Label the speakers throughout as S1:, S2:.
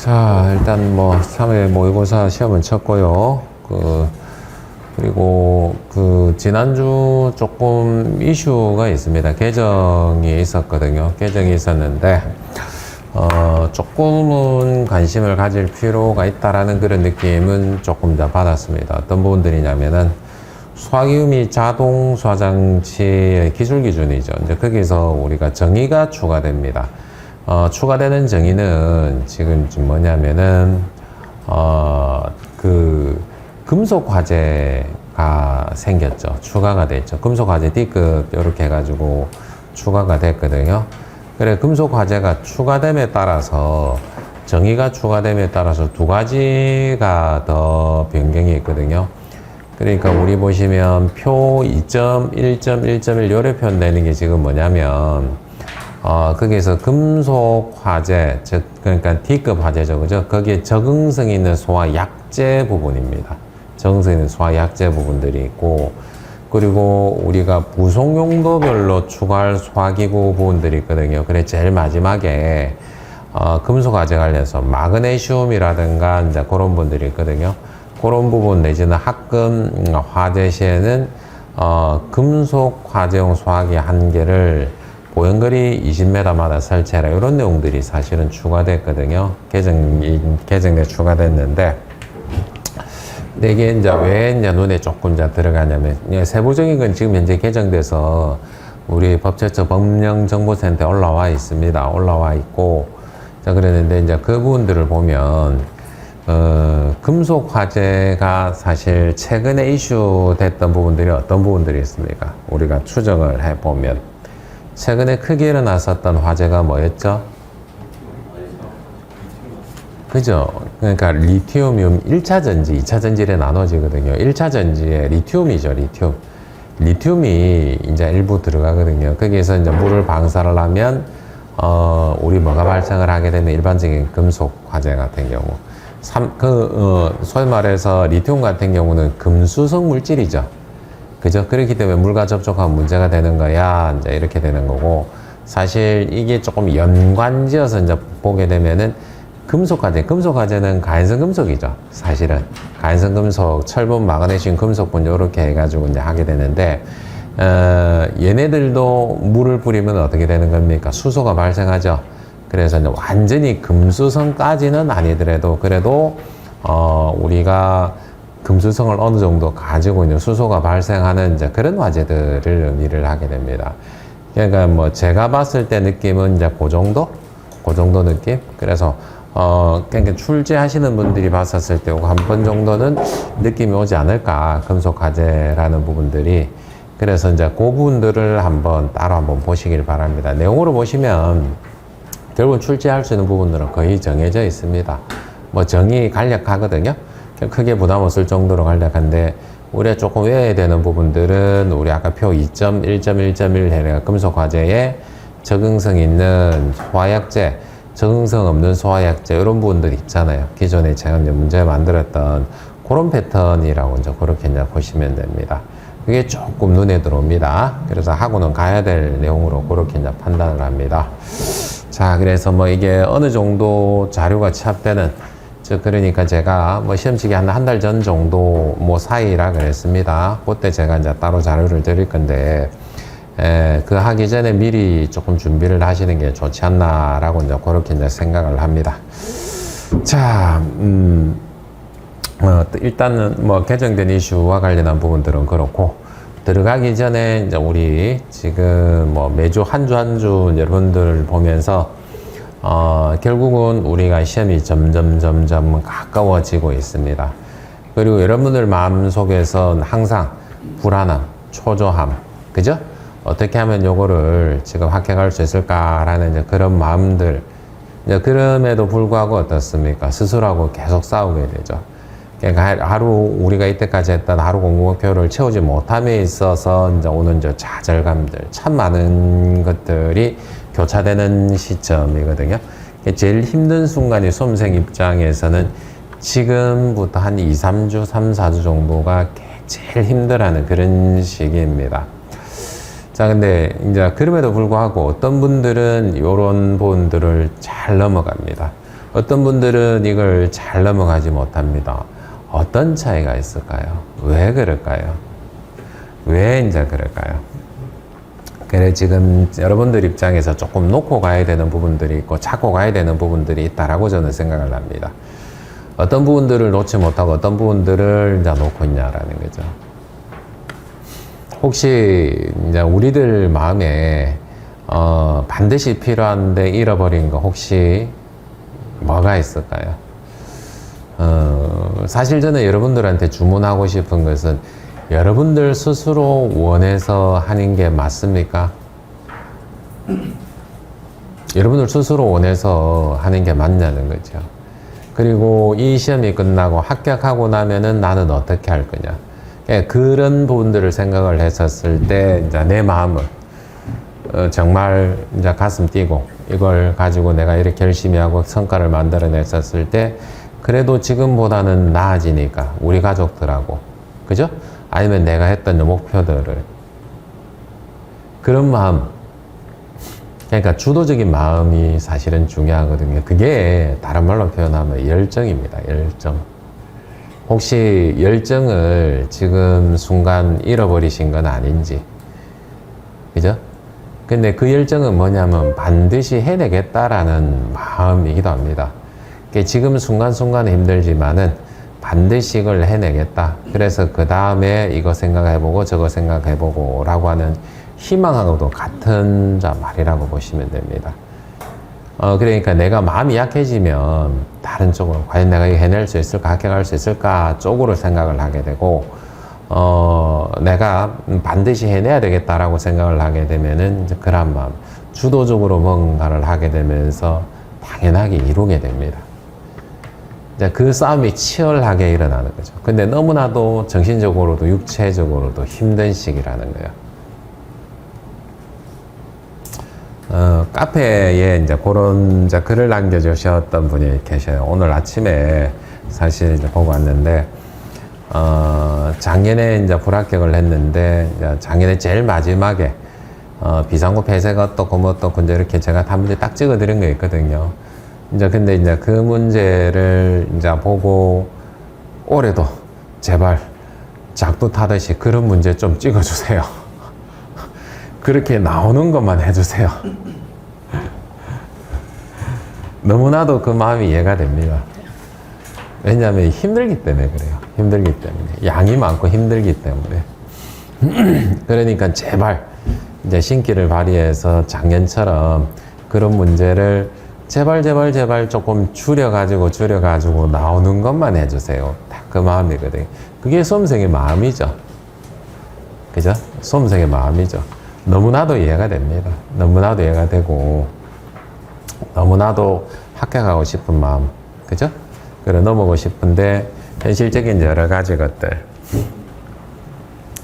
S1: 자, 일단 뭐 3회 모의고사 시험은 쳤고요. 그리고 지난주 조금 이슈가 있습니다. 개정이 있었거든요. 개정이 있었는데 조금은 관심을 가질 필요가 있다라는 그런 느낌은 조금 더 받았습니다. 어떤 부분들이냐면은 수화기음이 자동 수화장치의 기술 기준이죠. 이제 거기서 우리가 정의가 추가됩니다. 추가되는 정의는 지금 뭐냐면은 금속 화재가 생겼죠. 추가가 됐죠. 금속 화재 D급 이렇게 해가지고 추가가 됐거든요. 그래, 금속 화재가 추가됨에 따라서 정의가 추가됨에 따라서 두 가지가 더 변경이 있거든요. 그러니까 우리 보시면 표 2.1.1.1 요래 표현되는 게 지금 뭐냐면 거기에서 금속 화재, 즉 그러니까 D급 화재죠, 그죠? 거기에 적응성 있는 소화 약재 부분입니다. 적응성 있는 소화 약재 부분들이 있고, 그리고 우리가 부속 용도별로 추가할 소화기구 부분들이 있거든요. 그래, 제일 마지막에 금속 화재 관련해서 마그네슘이라든가 이제 그런 분들이 있거든요. 그런 부분 내지는 합금 화재 시에는 금속 화재용 소화기 한 개를 보행거리 20m마다 설치해라, 이런 내용들이 사실은 추가됐거든요. 개정에 추가됐는데, 근데 이게 이제 왜 이제 눈에 조금 이제 들어가냐면, 세부적인 건 지금 현재 개정돼서 우리 법제처 법령정보센터에 올라와 있습니다. 올라와 있고, 자, 그랬는데 이제 그 부분들을 보면, 금속 화재가 사실 최근에 이슈 됐던 부분들이 어떤 부분들이 있습니까? 우리가 추정을 해보면, 최근에 크게 일어났었던 화재가 뭐였죠? 그죠? 그러니까 리튬 1차 전지, 2차 전지에 나눠지거든요. 1차 전지에 리튬이죠, 리튬. 리튬이 이제 일부 들어가거든요. 거기에서 이제 물을 방사를 하면, 우리 뭐가 발생을 하게 되면 일반적인 금속 화재 같은 경우. 소위 말해서 리튬 같은 경우는 금수성 물질이죠. 그죠? 그렇기 때문에 물과 접촉하면 문제가 되는 거야. 이제 이렇게 되는 거고, 사실 이게 조금 연관지어서 이제 보게 되면은 금속 화재는 가연성 금속이죠. 사실은. 가연성 금속, 철분, 마그네슘, 금속분, 요렇게 해가지고 이제 하게 되는데, 얘네들도 물을 뿌리면 어떻게 되는 겁니까? 수소가 발생하죠. 그래서 이제 완전히 금수성까지는 아니더라도, 그래도, 우리가 금수성을 어느 정도 가지고 있는 수소가 발생하는 이제 그런 화재들을 의미를 하게 됩니다. 그러니까 뭐 제가 봤을 때 느낌은 이제 그 정도 느낌? 그래서, 그러니까 출제하시는 분들이 봤었을 때 한 번 정도는 느낌이 오지 않을까. 금속 화재라는 부분들이. 그래서 이제 그 부분들을 따로 한번 보시길 바랍니다. 내용으로 보시면 결국은 출제할 수 있는 부분들은 거의 정해져 있습니다. 뭐 정의 간략하거든요. 크게 부담 없을 정도로 간략한데, 우리가 조금 외워야 되는 부분들은 우리 아까 표 2.1.1.1 해가 금속 화재에 적응성 있는 소화약재, 적응성 없는 소화약재, 이런 부분들이 있잖아요. 기존에 제가 이제 문제 만들었던 그런 패턴이라고 이제 그렇게 이제 보시면 됩니다. 그게 조금 눈에 들어옵니다. 그래서 학원은 가야 될 내용으로 그렇게 이제 판단을 합니다. 자, 그래서 뭐 이게 어느 정도 자료가 취합되는, 그러니까 제가 뭐 시험치기 한 달 전 정도 뭐 사이라 그랬습니다. 그때 제가 이제 따로 자료를 드릴 건데, 그 하기 전에 미리 조금 준비를 하시는 게 좋지 않나라고 이제 그렇게 이제 생각을 합니다. 자, 일단은 뭐 개정된 이슈와 관련한 부분들은 그렇고, 들어가기 전에 이제 우리 지금 뭐 매주 한 주 여러분들 보면서 결국은 우리가 시험이 점점 가까워지고 있습니다. 그리고 여러분들 마음속에선 항상 불안함, 초조함, 그죠? 어떻게 하면 요거를 지금 합격할 수 있을까라는 이제 그런 마음들, 이제 그럼에도 불구하고 어떻습니까? 스스로하고 계속 싸우게 되죠. 그러니까 하루 우리가 이때까지 했던 하루 공부 목표를 채우지 못함에 있어서 이제 오는 저 좌절감들, 참 많은 것들이 교차되는 시점이거든요. 제일 힘든 순간이 수험생 입장에서는 지금부터 한 2-3주, 3-4주 정도가 제일 힘들어하는 그런 시기입니다. 자, 근데 이제 그럼에도 불구하고 어떤 분들은 이런 부분들을 잘 넘어갑니다. 어떤 분들은 이걸 잘 넘어가지 못합니다. 어떤 차이가 있을까요? 왜 그럴까요? 왜 이제 그럴까요? 그래, 지금 여러분들 입장에서 조금 놓고 가야 되는 부분들이 있고 찾고 가야 되는 부분들이 있다라고 저는 생각을 합니다. 어떤 부분들을 놓지 못하고 어떤 부분들을 이제 놓고 있냐라는 거죠. 혹시 이제 우리들 마음에 반드시 필요한데 잃어버린 거 혹시 뭐가 있을까요? 사실 저는 여러분들한테 주문하고 싶은 것은 여러분들 스스로 원해서 하는 게 맞습니까? 여러분들 스스로 원해서 하는 게 맞냐는 거죠. 그리고 이 시험이 끝나고 합격하고 나면은 나는 어떻게 할 거냐. 그런 부분들을 생각을 했었을 때, 이제 내 마음은, 정말 이제 가슴 뛰고, 이걸 가지고 내가 이렇게 열심히 하고 성과를 만들어냈었을 때, 그래도 지금보다는 나아지니까, 우리 가족들하고, 그죠? 아니면 내가 했던 목표들을. 그런 마음, 그러니까 주도적인 마음이 사실은 중요하거든요. 그게 다른 말로 표현하면 열정입니다. 열정. 혹시 열정을 지금 순간 잃어버리신 건 아닌지. 그죠? 근데 그 열정은 뭐냐면 반드시 해내겠다라는 마음이기도 합니다. 지금 순간순간은 힘들지만은 반드시 이걸 해내겠다. 그래서 그 다음에 이거 생각해보고 저거 생각해보고 라고 하는 희망하고도 같은 말이라고 보시면 됩니다. 그러니까 내가 마음이 약해지면 다른 쪽으로 과연 내가 이거 해낼 수 있을까, 합격할 수 있을까 쪽으로 생각을 하게 되고, 내가 반드시 해내야 되겠다라고 생각을 하게 되면은 이제 그런 마음, 주도적으로 뭔가를 하게 되면서 당연하게 이루게 됩니다. 이제 그 싸움이 치열하게 일어나는 거죠. 근데 너무나도 정신적으로도 육체적으로도 힘든 시기라는 거예요. 카페에 이제 그런 이제 글을 남겨주셨던 분이 계셔요. 오늘 아침에 사실 이제 보고 왔는데, 작년에 이제 불합격을 했는데, 이제 작년에 제일 마지막에, 비상구 폐쇄가 어떻고 뭐 어떻고 이제 이렇게 제가 한 문제 딱 찍어 드린 거 있거든요. 이제 근데 이제 그 문제를 이제 보고 올해도 제발 작두 타듯이 그런 문제 좀 찍어 주세요. 그렇게 나오는 것만 해주세요. 너무나도 그 마음이 이해가 됩니다. 왜냐하면 힘들기 때문에 그래요. 힘들기 때문에. 양이 많고 힘들기 때문에. 그러니까 제발 이제 신기를 발휘해서 작년처럼 그런 문제를 제발 조금 줄여가지고 나오는 것만 해주세요. 딱 그 마음이거든요. 그게 수험생의 마음이죠. 그죠? 수험생의 마음이죠. 너무나도 이해가 됩니다. 너무나도 이해가 되고, 너무나도 합격하고 싶은 마음. 그죠? 그래, 넘어가고 싶은데, 현실적인 여러 가지 것들.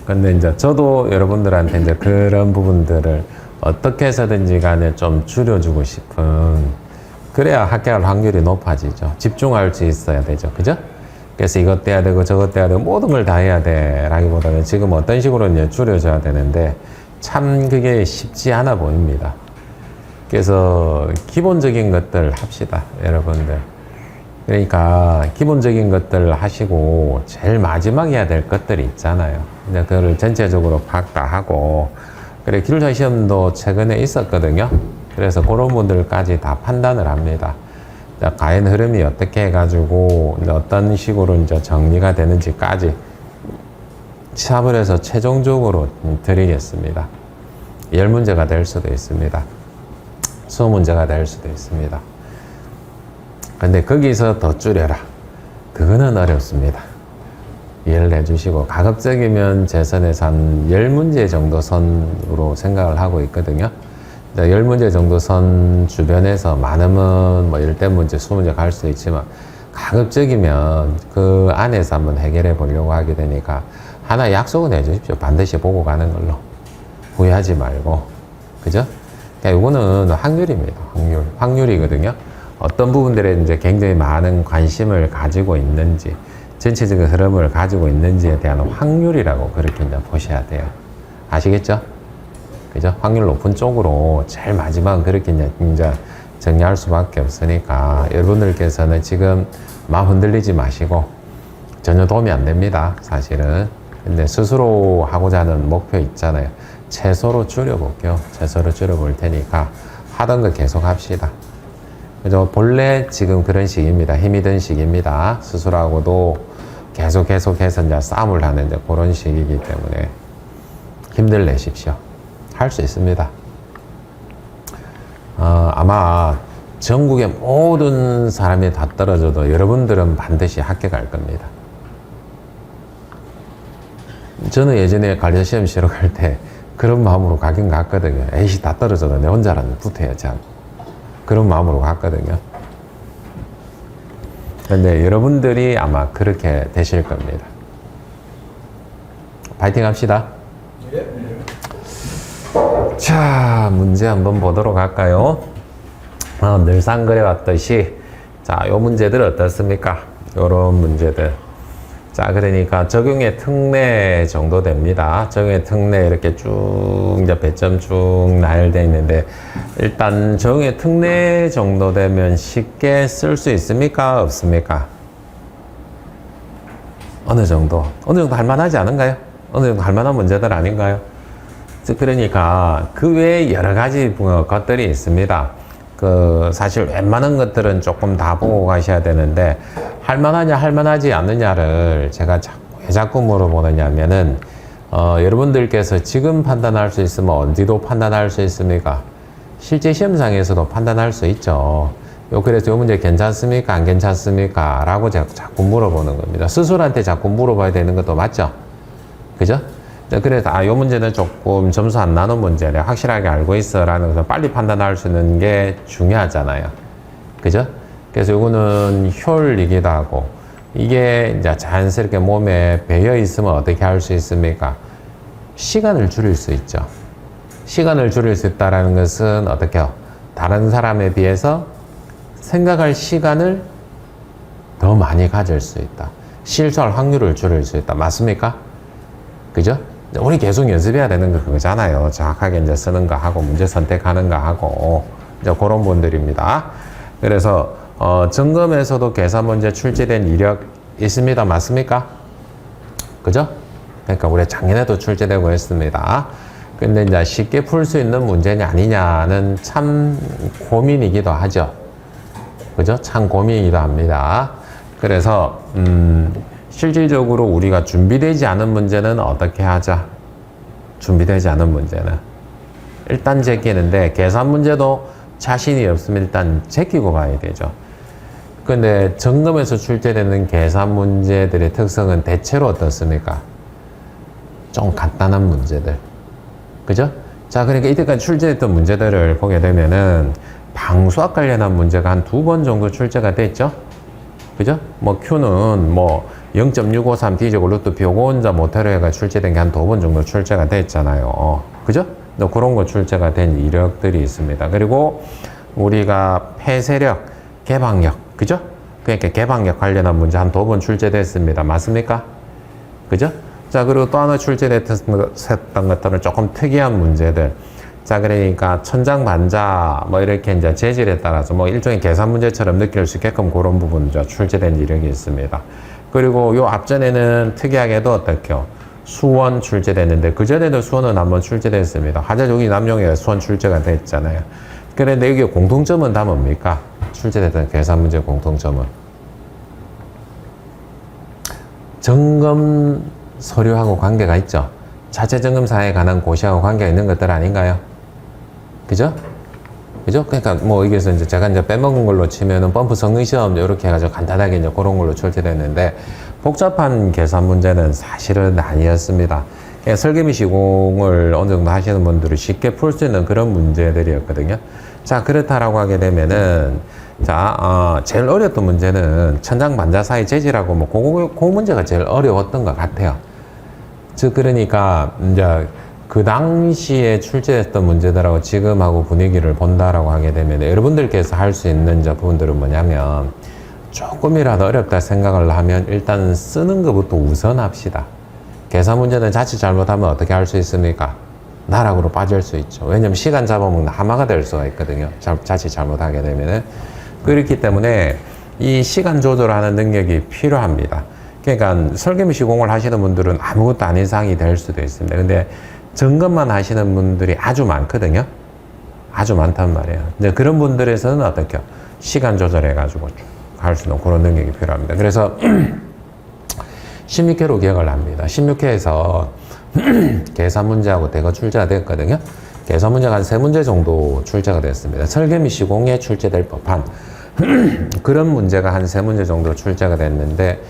S1: 근데 이제 저도 여러분들한테 이제 그런 부분들을 어떻게 해서든지 간에 좀 줄여주고 싶은, 그래야 합격할 확률이 높아지죠. 집중할 수 있어야 되죠. 그죠? 그래서 이것 해야 되고 저것 해야 되고 모든 걸 다 해야 돼. 라기보다는 지금 어떤 식으로 이제 줄여줘야 되는데, 참 그게 쉽지 않아 보입니다. 그래서 기본적인 것들 합시다, 여러분들. 그러니까 기본적인 것들 하시고 제일 마지막에 해야 될 것들이 있잖아요. 이제 그거를 전체적으로 파악 다 하고, 그래 기술자 시험도 최근에 있었거든요. 그래서 그런 분들까지 다 판단을 합니다. 가연 흐름이 어떻게 해가지고 이제 어떤 식으로 이제 정리가 되는지까지 취합을 해서 최종적으로 드리겠습니다. 10문제가 될 수도 있습니다. 20문제가 될 수도 있습니다. 근데 거기서 더 줄여라. 그거는 어렵습니다. 이해를 해주시고, 가급적이면 제 선에서 한 10문제 정도 선으로 생각을 하고 있거든요. 10문제 정도 선 주변에서 많으면 뭐 10대 문제, 20문제 갈 수도 있지만, 가급적이면 그 안에서 한번 해결해 보려고 하게 되니까, 하나 약속은 해주십시오. 반드시 보고 가는 걸로. 후회하지 말고. 그죠? 그러니까 이거는 확률입니다. 확률이거든요. 어떤 부분들에 이제 굉장히 많은 관심을 가지고 있는지, 전체적인 흐름을 가지고 있는지에 대한 확률이라고 그렇게 이제 보셔야 돼요. 아시겠죠? 그죠? 확률 높은 쪽으로 제일 마지막은 그렇게 이제 정리할 수밖에 없으니까 여러분들께서는 지금 마음 흔들리지 마시고 전혀 도움이 안 됩니다. 사실은. 근데 스스로 하고자 하는 목표 있잖아요. 최소로 줄여볼게요. 최소로 줄여볼 테니까 하던 거 계속 합시다. 그죠? 본래 지금 그런 시기입니다. 힘이 든 시기입니다. 스스로하고도 계속해서 이제 싸움을 하는 이제 그런 시기이기 때문에 힘들 내십시오. 할 수 있습니다. 아마 전국의 모든 사람이 다 떨어져도 여러분들은 반드시 합격할 겁니다. 저는 예전에 관련 시험 치러 갈 때 그런 마음으로 가긴 갔거든요. 에이씨, 다 떨어져도 내 혼자라도 붙어야지 하고. 그런 마음으로 갔거든요. 근데 여러분들이 아마 그렇게 되실 겁니다. 파이팅 합시다. 자, 문제 한번 보도록 할까요? 늘상 그래왔듯이, 자, 요 문제들 어떻습니까? 요런 문제들. 자, 그러니까 적용의 특례 정도 됩니다. 적용의 특례 이렇게 쭉, 이제 배점 쭉 나열되어 있는데, 일단 적용의 특례 정도 되면 쉽게 쓸 수 있습니까? 없습니까? 어느 정도 할만하지 않은가요? 어느 정도 할만한 문제들 아닌가요? 그러니까 그 외에 여러 가지 것들이 있습니다. 사실 웬만한 것들은 조금 다 보고 가셔야 되는데, 할만하냐 할만하지 않느냐를 제가 왜 자꾸 물어보느냐면은 여러분들께서 지금 판단할 수 있으면 어디도 판단할 수 있습니까? 실제 시험장에서도 판단할 수 있죠. 그래서 이 문제 괜찮습니까? 안 괜찮습니까? 라고 제가 자꾸 물어보는 겁니다. 스스로한테 자꾸 물어봐야 되는 것도 맞죠? 그죠? 그래서 이 문제는 조금 점수 안 나는 문제래, 확실하게 알고 있어 라는 것을 빨리 판단할 수 있는 게 중요하잖아요. 그죠? 그래서 이거는 효율이기도 하고, 이게 이제 자연스럽게 몸에 배어 있으면 어떻게 할 수 있습니까? 시간을 줄일 수 있죠. 시간을 줄일 수 있다는 것은 어떻게 해요? 다른 사람에 비해서 생각할 시간을 더 많이 가질 수 있다. 실수할 확률을 줄일 수 있다. 맞습니까? 그죠? 우리 계속 연습해야 되는 거 그거잖아요. 정확하게 이제 쓰는 거 하고, 문제 선택하는 거 하고, 이제 그런 분들입니다. 그래서, 점검에서도 계산 문제 출제된 이력 있습니다. 맞습니까? 그죠? 그러니까 우리 작년에도 출제되고 있습니다. 근데 이제 쉽게 풀 수 있는 문제냐 아니냐는 참 고민이기도 하죠. 그죠? 참 고민이기도 합니다. 그래서, 실질적으로 우리가 준비되지 않은 문제는 어떻게 하자? 준비되지 않은 문제는 일단 제끼는데, 계산 문제도 자신이 없으면 일단 제끼고 가야 되죠. 근데 점검에서 출제되는 계산 문제들의 특성은 대체로 어떻습니까? 좀 간단한 문제들. 그죠? 자, 그러니까 이때까지 출제했던 문제들을 보게 되면은 방수학 관련한 문제가 한 2번 정도 출제가 됐죠? 그죠? Q는 0.653D제곱 루트 P 요거 혼자 모태로 해가 출제된 게 한 2번 정도 출제가 됐잖아요. 그죠? 그런 거 출제가 된 이력들이 있습니다. 그리고 우리가 폐쇄력, 개방력, 그죠? 그러니까 개방력 관련한 문제 한 2번 출제됐습니다. 맞습니까? 그죠? 자, 그리고 또 하나 출제됐던 것들은 조금 특이한 문제들. 자, 그러니까 천장반자 이렇게 이제 재질에 따라서 일종의 계산 문제처럼 느낄 수 있게끔 그런 부분도 출제된 이력이 있습니다. 그리고 요 앞전에는 특이하게도 어떻게요? 수원 출제됐는데, 그전에도 수원은 한번 출제됐습니다. 화재조기 남용에 수원 출제가 됐잖아요. 그런데 여기 공통점은 다 뭡니까? 출제됐던 계산 문제 공통점은 점검 서류하고 관계가 있죠. 자체 점검사에 관한 고시하고 관계가 있는 것들 아닌가요? 그죠? 그죠? 그러니까 여기서 이제 제가 빼먹은 걸로 치면은 펌프 성능시험 이렇게 해가지고 간단하게 이제 그런 걸로 출제됐는데, 복잡한 계산 문제는 사실은 아니었습니다. 그냥 설계미 시공을 어느 정도 하시는 분들이 쉽게 풀 수 있는 그런 문제들이었거든요. 자, 그렇다라고 하게 되면은, 자, 제일 어려웠던 문제는 천장 반자 사이 재질하고 그 문제가 제일 어려웠던 것 같아요. 즉, 그러니까, 이제, 그 당시에 출제했던 문제들하고 지금하고 분위기를 본다라고 하게 되면 여러분들께서 할 수 있는 부분들은 뭐냐면, 조금이라도 어렵다 생각을 하면 일단 쓰는 것부터 우선합시다. 계산 문제는 자칫 잘못하면 어떻게 할 수 있습니까? 나락으로 빠질 수 있죠. 왜냐면 시간 잡아먹는 하마가 될 수가 있거든요. 자칫 잘못하게 되면은. 그렇기 때문에 이 시간 조절하는 능력이 필요합니다. 그러니까 설계미 시공을 하시는 분들은 아무것도 아닌 상황이 될 수도 있습니다. 근데 점검만 하시는 분들이 아주 많거든요. 아주 많단 말이에요. 이제 그런 분들에서는 어떻게 시간 조절해가지고 갈 수 있는 그런 능력이 필요합니다. 그래서 16회로 기억을 합니다. 16회에서 계산 문제하고 대거 출제가 됐거든요. 계산 문제가 한 3문제 정도 출제가 됐습니다. 설계미 시공에 출제될 법한 그런 문제가 한 3문제 정도 출제가 됐는데,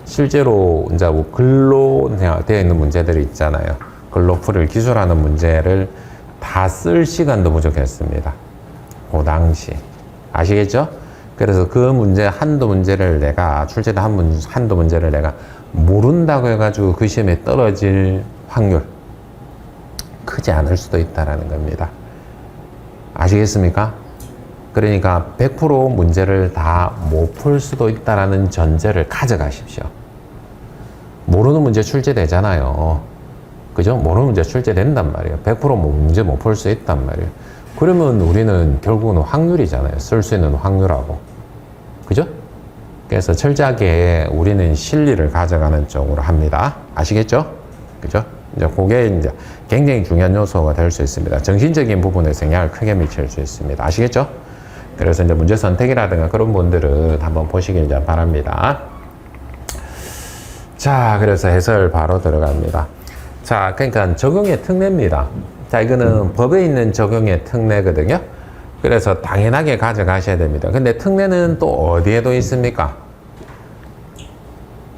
S1: 실제로 이제 뭐 글로 되어 있는 문제들이 있잖아요. 글로 풀을 기술하는 문제를 다 쓸 시간도 부족했습니다. 그 당시. 아시겠죠? 그래서 그 문제, 한두 문제를 내가, 출제된 한두 문제를 내가 모른다고 해가지고 그 시험에 떨어질 확률, 크지 않을 수도 있다라는 겁니다. 아시겠습니까? 그러니까 100% 문제를 다 못 풀 수도 있다라는 전제를 가져가십시오. 모르는 문제 출제되잖아요. 그죠? 모르는 문제 출제된단 말이에요. 100% 문제 못 풀 수 있단 말이에요. 그러면 우리는 결국은 확률이잖아요. 쓸 수 있는 확률하고. 그죠? 그래서 철저하게 우리는 실리를 가져가는 쪽으로 합니다. 아시겠죠? 그죠? 이제 그게 이제 굉장히 중요한 요소가 될 수 있습니다. 정신적인 부분에서 영향을 크게 미칠 수 있습니다. 아시겠죠? 그래서 이제 문제 선택이라든가 그런 분들은 한번 보시길 바랍니다. 자, 그래서 해설 바로 들어갑니다. 자, 그러니까 적용의 특례입니다. 자, 이거는 법에 있는 적용의 특례거든요. 그래서 당연하게 가져가셔야 됩니다. 근데 특례는 또 어디에도 있습니까?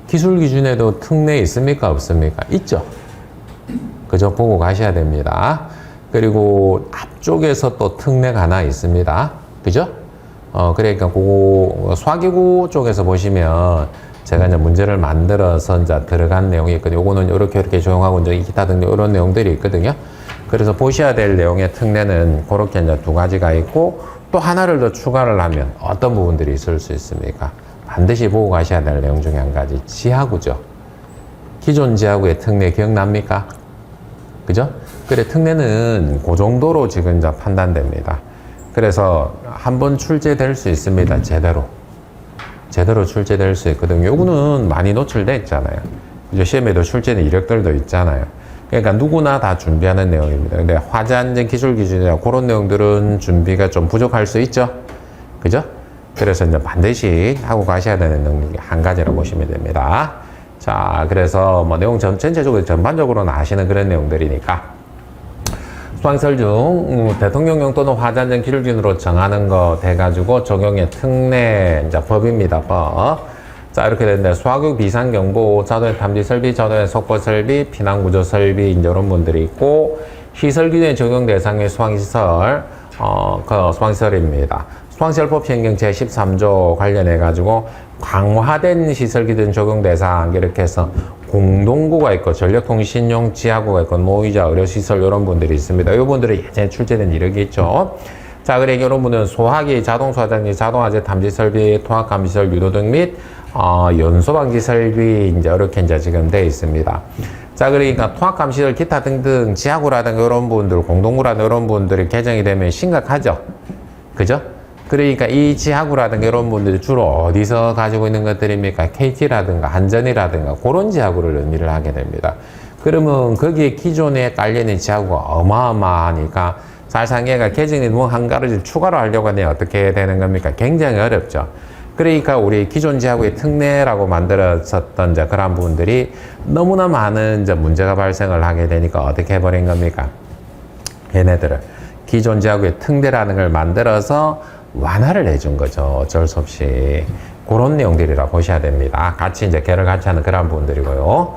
S1: 기술 기준에도 특례 있습니까? 없습니까? 있죠. 그죠? 보고 가셔야 됩니다. 그리고 앞쪽에서 또 특례가 하나 있습니다. 그죠? 그러니까 그거 수학기구 쪽에서 보시면 제가 이제 문제를 만들어서 이제 들어간 내용이 있거든요. 요거는 이렇게 적용하고 이제 기타 등등 이런 내용들이 있거든요. 그래서 보셔야 될 내용의 특례는 그렇게 이제 2가지가 있고, 또 하나를 더 추가를 하면 어떤 부분들이 있을 수 있습니까? 반드시 보고 가셔야 될 내용 중에 한 가지, 지하구죠. 기존 지하구의 특례 기억납니까? 그죠? 그래, 특례는 그 정도로 지금 이제 판단됩니다. 그래서 한번 출제될 수 있습니다. 제대로 출제될 수 있거든요. 요거는 많이 노출돼 있잖아요. 그죠? 시험에도 출제된 이력들도 있잖아요. 그러니까 누구나 다 준비하는 내용입니다. 근데 화자안전 기술 기준이나 그런 내용들은 준비가 좀 부족할 수 있죠. 그죠? 그래서 이제 반드시 하고 가셔야 되는 내용이 한 가지라고 보시면 됩니다. 자, 그래서 뭐 내용 전체적으로 전반적으로는 아시는 그런 내용들이니까, 수강시설 중 대통령령 또는 화자안전 기술 기준으로 정하는 거 돼가지고 적용의 특례, 이제 법입니다. 법. 자, 이렇게 되는데 수화교육 비상경보, 자동의 탐지 설비, 자동의 속보 설비, 피난구조 설비, 이제 이런 분들이 있고, 시설 기준에 적용 대상의 수강시설, 그 수강시설입니다. 수강시설법 시행령 제13조 관련해가지고 강화된 시설 기준 적용 대상 이렇게 해서 공동구가 있고 전력통신용 지하구가 있고 모의자 의료시설 이런 분들이 있습니다. 이 분들이 예전에 출제된 이력이 있죠. 자, 그래 이런 분은 소화기, 자동소화장기, 자동화재 탐지 설비, 통합감시설, 유도등 및 연소방지 설비 이제 이렇게 이제 지금 되어 있습니다. 자, 그러니까 통합감시설 기타 등등 지하구라든가 이런 분들, 공동구라든가 이런 분들이 개정이 되면 심각하죠. 그죠? 그러니까 이 지하구라든가 이런 분들이 주로 어디서 가지고 있는 것들입니까? KT라든가 한전이라든가 그런 지하구를 의미를 하게 됩니다. 그러면 거기에 기존에 깔려있는 지하구가 어마어마하니까 사실상 얘가 개정이 뭐 한 가지를 추가로 하려고 하면 어떻게 되는 겁니까? 굉장히 어렵죠. 그러니까 우리 기존 지하구의 특례라고 만들었었던 이제 그런 부분들이 너무나 많은 이제 문제가 발생을 하게 되니까 어떻게 해버린 겁니까? 얘네들을 기존 지하구의 특례라는 걸 만들어서 완화를 해준 거죠. 어쩔 수 없이. 그런 내용들이라 보셔야 됩니다. 같이 이제 개를 같이 하는 그런 부분들이고요.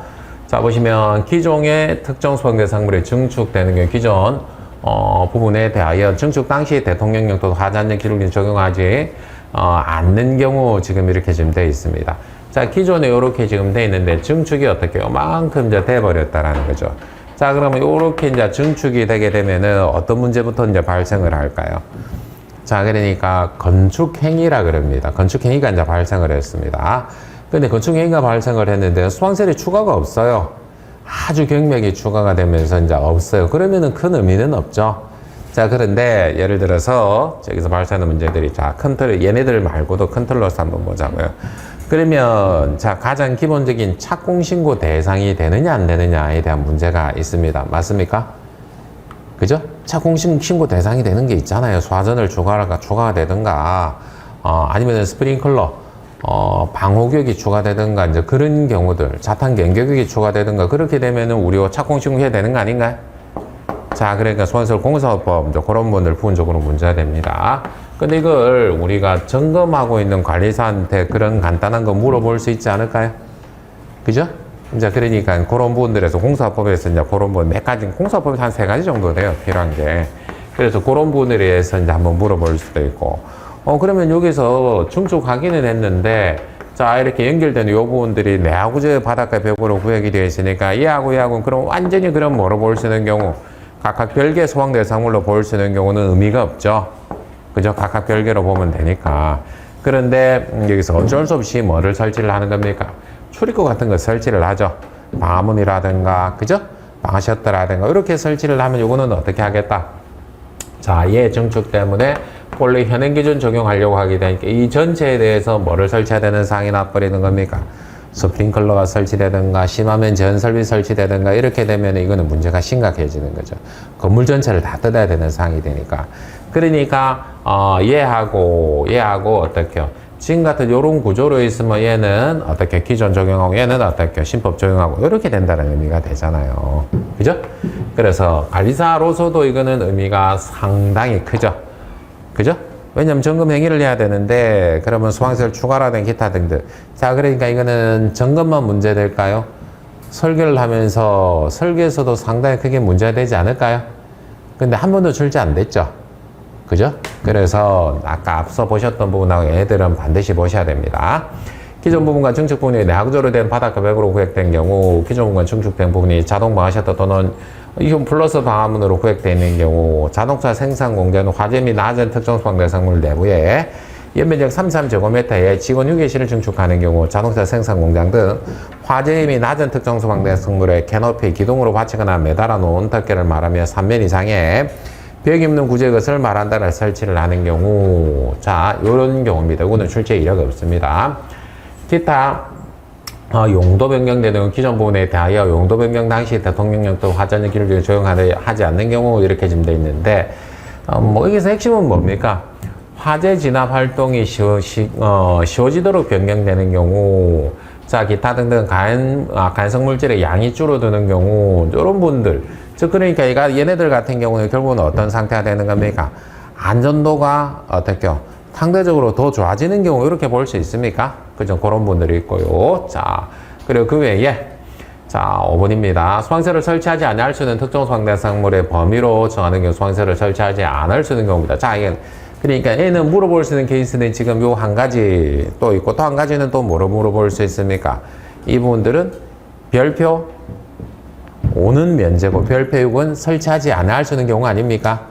S1: 자, 보시면 기존의 특정 소형 대상물이 증축되는 경우 기존 부분에 대하여 증축 당시 대통령령 또는 화자안전 기술기준 적용하지 않는 경우 지금 이렇게 지금 되어 있습니다. 자, 기존에 이렇게 지금 되어 있는데 증축이 어떻게 요만큼 이제 돼버렸다라는 거죠. 자, 그러면 이렇게 이제 증축이 되게 되면은 어떤 문제부터 이제 발생을 할까요? 자, 그러니까 건축행위라 그럽니다. 건축행위가 이제 발생을 했습니다. 근데 건축행위가 발생을 했는데 수강셀이 추가가 없어요. 아주 경맥이 추가가 되면서 이제 없어요. 그러면은 큰 의미는 없죠. 자, 그런데 예를 들어서 저기서 발생하는 문제들이 자, 컨트롤, 얘네들 말고도 컨트롤러스 한번 보자고요. 그러면 자, 가장 기본적인 착공신고 대상이 되느냐 안 되느냐에 대한 문제가 있습니다. 맞습니까? 그죠? 착공신고 대상이 되는 게 있잖아요. 소화전을 추가가 되든가, 아니면 스프링클러, 방호격이 추가되든가, 이제 그런 경우들, 자탄 경교격이 추가되든가, 그렇게 되면은 우리가 착공신고해야 되는 거 아닌가요? 자, 그러니까 소환설 공사법, 이제 그런 분들 부분적으로 문제가 됩니다. 근데 이걸 우리가 점검하고 있는 관리사한테 그런 간단한 거 물어볼 수 있지 않을까요? 그죠? 이제 그러니까 그런 부분들에서 공사법에서 이제 그런 부분 몇 가지, 공사법이 한 3가지 정도 돼요. 필요한 게. 그래서 그런 부분에 대해서 이제 한번 물어볼 수도 있고. 그러면 여기서 중축 확인은 했는데, 자, 이렇게 연결되는 요 부분들이 내하고 저 바닷가 벽으로 구역이 되어 있으니까 얘하고 그럼 완전히 그럼 뭐로 볼 수 있는 경우? 각각 별개 소방 대상물로 볼 수 있는 경우는 의미가 없죠. 그죠? 각각 별개로 보면 되니까. 그런데 여기서 어쩔 수 없이 뭐를 설치를 하는 겁니까? 출입구 같은 거 설치를 하죠. 방화문이라든가, 그죠? 방화셔터라든가, 이렇게 설치를 하면 요거는 어떻게 하겠다? 자, 얘 증축 때문에 본래 현행 기준 적용하려고 하게 되니까 이 전체에 대해서 뭐를 설치해야 되는 사항이 나버리는 겁니까? 스프링클러가 설치되든가, 심하면 제한 설비 설치되든가, 이렇게 되면 이거는 문제가 심각해지는 거죠. 건물 전체를 다 뜯어야 되는 사항이 되니까. 그러니까, 얘하고 어떻게요? 지금 같은 요런 구조로 있으면 얘는 어떻게 기존 적용하고 얘는 어떻게 신법 적용하고 이렇게 된다는 의미가 되잖아요. 그죠? 그래서 관리사로서도 이거는 의미가 상당히 크죠. 그죠? 왜냐면 점검 행위를 해야 되는데 그러면 소방시설 추가라든 기타 등등. 자, 그러니까 이거는 점검만 문제될까요? 설계를 하면서 설계에서도 상당히 크게 문제가 되지 않을까요? 근데 한 번도 출제 안 됐죠. 그죠? 그래서 아까 앞서 보셨던 부분하고 얘들은 반드시 보셔야 됩니다. 기존 부분과 증축 부분이 내하구조로 된 바닥과 벽으로 구획된 경우 기존 부분과 증축된 부분이 자동 방화셔터 또는 이온 플러스 방화문으로 구획되어 있는 경우 자동차 생산 공장은 화재 및 낮은 특정 소방 대상물 내부에 연면적 33제곱미터에 직원 휴게실을 증축하는 경우 자동차 생산 공장 등 화재 및 낮은 특정 소방 대상물의 캐노피 기둥으로 받치거나 매달아 놓은 덮개를 말하며 3면 이상의 벽이 없는 구조의 것을 말한다를 설치를 하는 경우, 자, 요런 경우입니다. 이거는 출제 이력이 없습니다. 기타 용도 변경되는 기존 부분에 대하여 용도 변경 당시 대통령령 또 화전의 기록을 적용하지 않는 경우 이렇게 지금 되어 있는데, 여기서 핵심은 뭡니까? 화재 진압 활동이 쉬워지도록 변경되는 경우, 자, 기타 등등 간성 물질의 양이 줄어드는 경우, 이런 분들, 즉, 그러니까 얘네들 같은 경우는 결국은 어떤 상태가 되는 겁니까? 안전도가 어떻게요? 상대적으로 더 좋아지는 경우, 이렇게 볼 수 있습니까? 그죠? 그런 분들이 있고요. 자, 그리고 그 외에, 자, 5번입니다. 소방서를 설치하지 않을 수 있는 특정 소방 대상물의 범위로 정하는 경우 소방서를 설치하지 않을 수 있는 경우입니다. 자, 이게 그러니까 얘는 물어볼 수 있는 케이스는 지금 요 한 가지 또 있고 또 한 가지는 또 뭐로 물어볼 수 있습니까? 이 부분들은 별표 오는 면제고 별표 6은 설치하지 않을 수 있는 경우 아닙니까?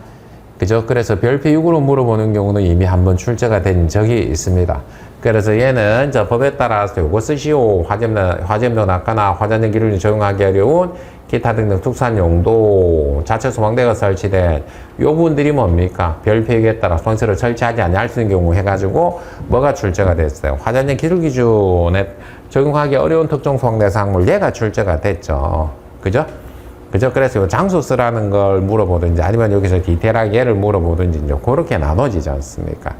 S1: 그죠? 그래서 별표 6으로 물어보는 경우는 이미 한번 출제가 된 적이 있습니다. 그래서 얘는 저 법에 따라서 요거 쓰시오. 화재염도 낮거나 화재는 기름을 적용하기 어려운 기타 등등 특수한 용도 자체 소방대가 설치된 요 부분들이 뭡니까? 별표에 따라 소방서를 설치하지 않을 수 있는 경우 해가지고 뭐가 출제가 됐어요? 화재는 기술 기준에 적용하기 어려운 특정 소방대 사항물 얘가 출제가 됐죠. 그죠? 그죠? 그래서 요 장소 쓰라는 걸 물어보든지 아니면 여기서 디테일하게 얘를 물어보든지 이제 그렇게 나눠지지 않습니까?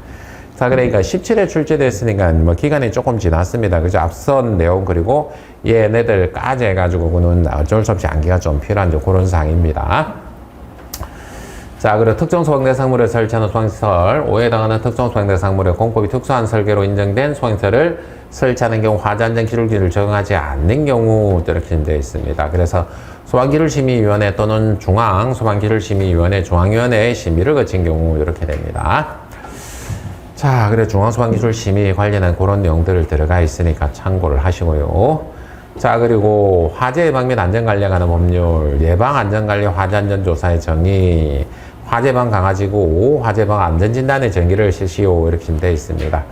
S1: 자, 그러니까 17회 출제됐으니까 뭐 기간이 조금 지났습니다. 그죠? 앞선 내용 그리고 얘네들까지 해가지고 그는 어쩔 수 없이 암기가 좀 필요한 그런 사항입니다. 자, 그리고 특정 소방대상물을 설치하는 소방시설, 5에 해당하는 특정 소방대상물의 공법이 특수한 설계로 인정된 소방시설을 설치하는 경우 화재안전 기술기를 적용하지 않는 경우 이렇게 되어 있습니다. 그래서 소방기술심의위원회 또는 중앙소방기술심의위원회, 중앙위원회의 심의를 거친 경우 이렇게 됩니다. 자, 그래 중앙소방기술심의 관련한 그런 내용들을 들어가 있으니까 참고를 하시고요. 자, 그리고 화재 예방 및 안전관리에 관한 법률, 예방안전관리 화재안전조사의 정의, 화재방 강화지구 화재방 안전진단의 정의를 실시오 이렇게 되어 있습니다.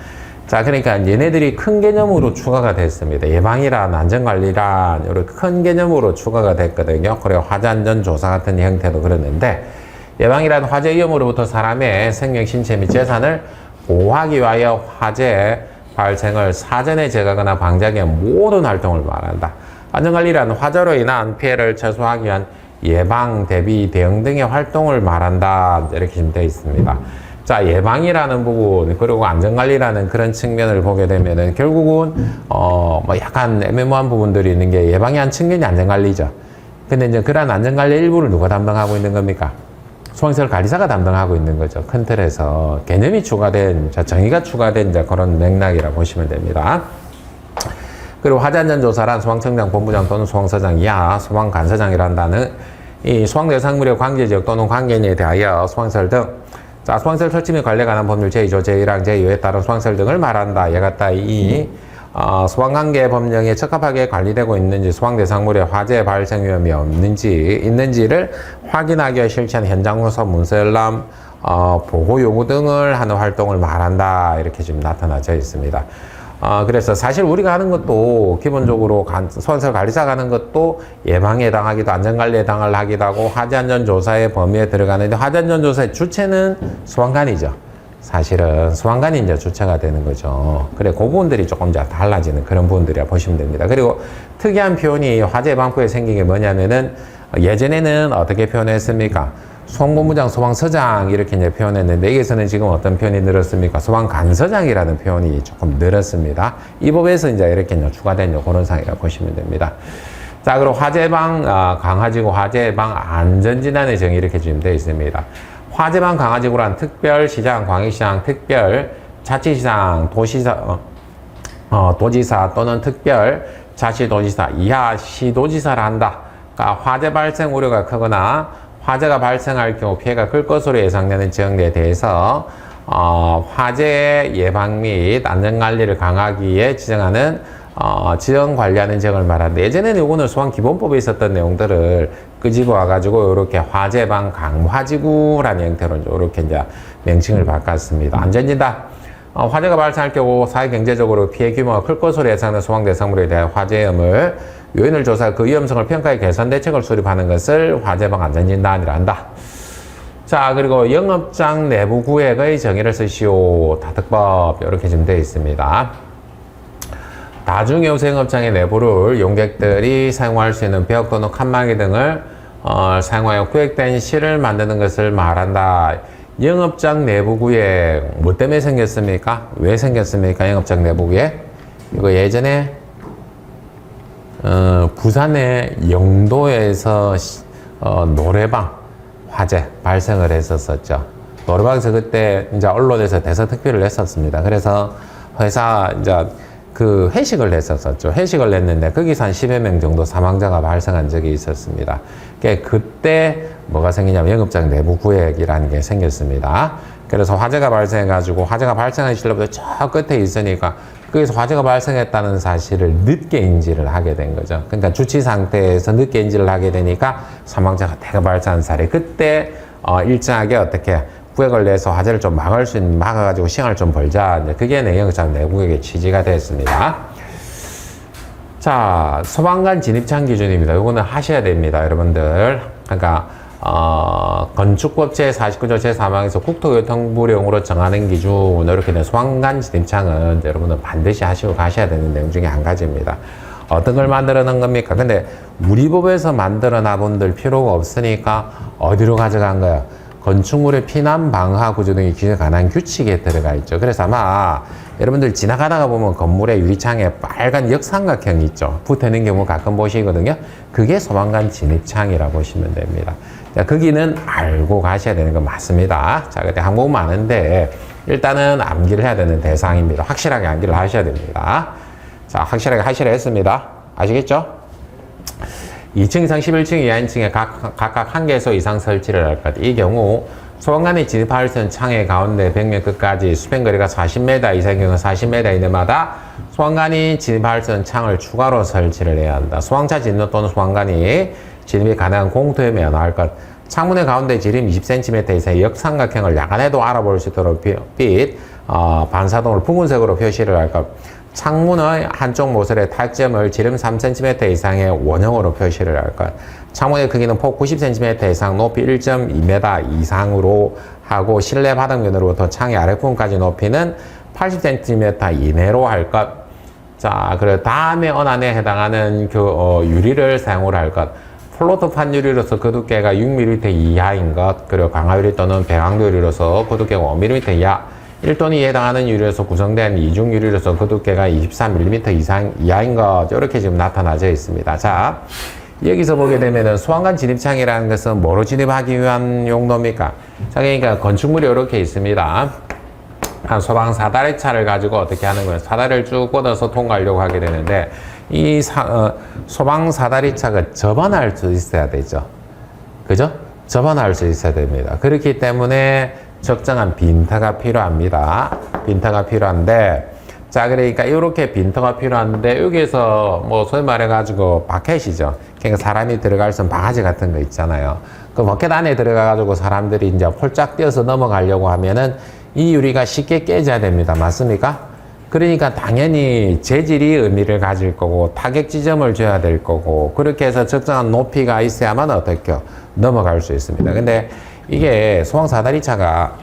S1: 자, 그러니까 얘네들이 큰 개념으로 추가가 됐습니다. 예방이란 안전관리란 이렇게 큰 개념으로 추가가 됐거든요. 그리고 화재안전조사 같은 형태도 그랬는데, 예방이란 화재 위험으로부터 사람의 생명, 신체 및 재산을 보호하기 위하여 화재 발생을 사전에 제거하거나 방지하기 위한 모든 활동을 말한다. 안전관리란 화재로 인한 피해를 최소화하기 위한 예방, 대비, 대응 등의 활동을 말한다. 이렇게 지금 되어 있습니다. 자, 예방이라는 부분, 그리고 안전관리라는 그런 측면을 보게 되면은 결국은, 뭐 약간 애매모호한 부분들이 있는 게 예방의 한 측면이 안전관리죠. 근데 이제 그러한 안전관리 일부를 누가 담당하고 있는 겁니까? 소방시설 관리사가 담당하고 있는 거죠. 큰 틀에서. 개념이 추가된, 정의가 추가된 이제 그런 맥락이라 보시면 됩니다. 그리고 화재안전조사란 소방청장, 본부장 또는 소방서장 이하 소방관서장이란다는 이 소방대상물의 관계지역 또는 관계인에 대하여 소방시설 등, 자, 소방시설 설치 및 관리에 관한 법률 제2조 제1항 제2호에 따른 소방시설 등을 말한다. 얘 같다. 소방관계 법령에 적합하게 관리되고 있는지, 소방대상물의 화재 발생 위험이 있는지를 확인하기 위해 실시한 현장 조사, 문서 열람, 보고 요구 등을 하는 활동을 말한다. 이렇게 지금 나타나져 있습니다. 그래서 사실 우리가 하는 것도 기본적으로 소방시설 관리사가 하는 것도 예방에 해당하기도, 안전관리에 해당하기도 하고, 화재안전조사의 범위에 들어가는데, 화재안전조사의 주체는 소방관이죠. 사실은 소방관이 이제 주체가 되는 거죠. 그래, 그 부분들이 조금 이제 달라지는 그런 부분들이라 보시면 됩니다. 그리고 특이한 표현이 화재 예방법에 생긴 게 뭐냐면은, 예전에는 어떻게 표현했습니까? 소방본부장, 소방서장 이렇게 이제 표현했는데, 여기서는 지금 어떤 표현이 늘었습니까? 소방관서장이라는 표현이 조금 늘었습니다. 이 법에서 이제 이렇게 이제 추가된 그런 상이라고 보시면 됩니다. 자, 그리고 화재 예방 강화지구 화재 예방 안전진단의 정의 이렇게 지금 되어 있습니다. 화재방 강화지구란 특별시장, 광역시장, 특별자치시장, 도지사 또는 특별자치도지사 이하 시도지사를 한다. 그러니까 화재 발생 우려가 크거나 화재가 발생할 경우 피해가 클 것으로 예상되는 지역에 대해서 화재 예방 및 안전관리를 강화하기 위해 지정하는 지정 관리하는 지역을 말하는데, 예전에는 이거는 소방기본법에 있었던 내용들을 끄집어 와가지고 이렇게 화재 예방 강화지구라는 형태로 이렇게 이제 명칭을 바꿨습니다. 안전진단. 화재가 발생할 경우 사회경제적으로 피해 규모가 클 것으로 예상되는 소방 대상물에 대한 화재 위험을 요인을 조사, 그 위험성을 평가해 개선 대책을 수립하는 것을 화재 예방 안전진단이라 한다. 자, 그리고 영업장 내부 구획의 정의를 쓰시오. 다특법 이렇게 지금 되어 있습니다. 다중요소 영업장의 내부를 용객들이 사용할 수 있는 벽 또는 칸막이 등을 사용하여 구획된 실을 만드는 것을 말한다. 영업장 내부 구획 뭐 때문에 생겼습니까? 왜 생겼습니까? 영업장 내부 구획 이거 예전에 부산의 영도에서 노래방 화재 발생을 했었었죠. 노래방에서 그때 이제 언론에서 대서특필을 했었습니다. 그래서 회사 이제 그 회식을 했었었죠. 회식을 했는데 거기서 한 10여 명 정도 사망자가 발생한 적이 있었습니다. 그때 뭐가 생기냐면 영업장 내부 구획이라는 게 생겼습니다. 그래서 화재가 발생해가지고 화재가 발생한 시점부터 저 끝에 있으니까 거기서 화재가 발생했다는 사실을 늦게 인지를 하게 된 거죠. 그러니까 주치 상태에서 늦게 인지를 하게 되니까 사망자가 대거 발생한 사례. 그때 일정하게 어떻게 구획을 내서 화재를 좀 막아가지고 시간을 좀 벌자. 이제 그게 영업장 내부 구획의 취지가 됐습니다. 자, 소방관 진입장 기준입니다. 요거는 하셔야 됩니다, 여러분들. 그러니까 건축법 제49조 제3항에서 국토교통부령으로 정하는 기준 이렇게 된 소방관 진입장은 여러분들 반드시 하시고 가셔야 되는 내용 중에 한 가지입니다. 어떤 걸 만들어 놓은 겁니까? 근데 우리 법에서 만들어 놔본들 필요가 없으니까 어디로 가져간 거야? 건축물의 피난 방화 구조 등의 기준에 관한 규칙에 들어가 있죠. 그래서 아마 여러분들 지나가다가 보면 건물의 유리창에 빨간 역삼각형 있죠. 붙어 있는 경우 가끔 보시거든요. 그게 소방관 진입창이라고 보시면 됩니다. 자, 거기는 알고 가셔야 되는 건 맞습니다. 자, 그때 항목 많은데 일단은 암기를 해야 되는 대상입니다. 확실하게 암기를 하셔야 됩니다. 자, 확실하게 하시라 했습니다. 아시겠죠? 2층 이상 11층 이하 1층에 각각 한 개소 이상 설치를 할 것. 이 경우 소방관이 진입할 수 있는 창의 가운데 벽면 끝까지 수평거리가 40m 이상의 경우 40m 이내마다 소방관이 진입할 수 있는 창을 추가로 설치를 해야 한다. 소방차 진입 또는 소방관이 진입이 가능한 공터에 면허할 것. 창문의 가운데 지름 20cm 이상의 역삼각형을 야간에도 알아볼 수 있도록 빛, 반사동을 붉은색으로 표시를 할 것. 창문의 한쪽 모서리의 타점을 지름 3cm 이상의 원형으로 표시를 할 것. 창문의 크기는 폭 90cm 이상, 높이 1.2m 이상으로 하고 실내 바닥면으로부터 창의 아랫부분까지 높이는 80cm 이내로 할 것. 자, 그리고 다음에 언안에 해당하는 유리를 사용을 할 것. 플로트판 유리로서 그 두께가 6mm 이하인 것, 그리고 강화유리 또는 배강도 유리로서 그 두께가 5mm 이하, 1톤 이에 해당하는 유리로서 구성된 이중 유리로서 그 두께가 23mm 이하인 것, 이렇게 지금 나타나져 있습니다. 자, 여기서 보게 되면은 소방관 진입창이라는 것은 뭐로 진입하기 위한 용도입니까? 자, 그러니까 건축물이 이렇게 있습니다. 한 소방 사다리차를 가지고 어떻게 하는 거예요? 사다리를 쭉 뻗어서 통과하려고 하게 되는데, 이 소방 사다리차가 접안할 수 있어야 되죠. 그죠? 접안할 수 있어야 됩니다. 그렇기 때문에 적정한 빈터가 필요합니다. 빈터가 필요한데, 자, 그러니까 이렇게 빈터가 필요한데, 여기에서 뭐 소위 말해가지고 바켓이죠. 그러니까 사람이 들어갈 수 있는 바가지 같은 거 있잖아요. 그 버켓 안에 들어가가지고 사람들이 이제 홀짝 뛰어서 넘어가려고 하면은 이 유리가 쉽게 깨져야 됩니다. 맞습니까? 그러니까 당연히 재질이 의미를 가질 거고 타격 지점을 줘야 될 거고 그렇게 해서 적정한 높이가 있어야만 어떻게 넘어갈 수 있습니다. 근데 이게 소방 사다리차가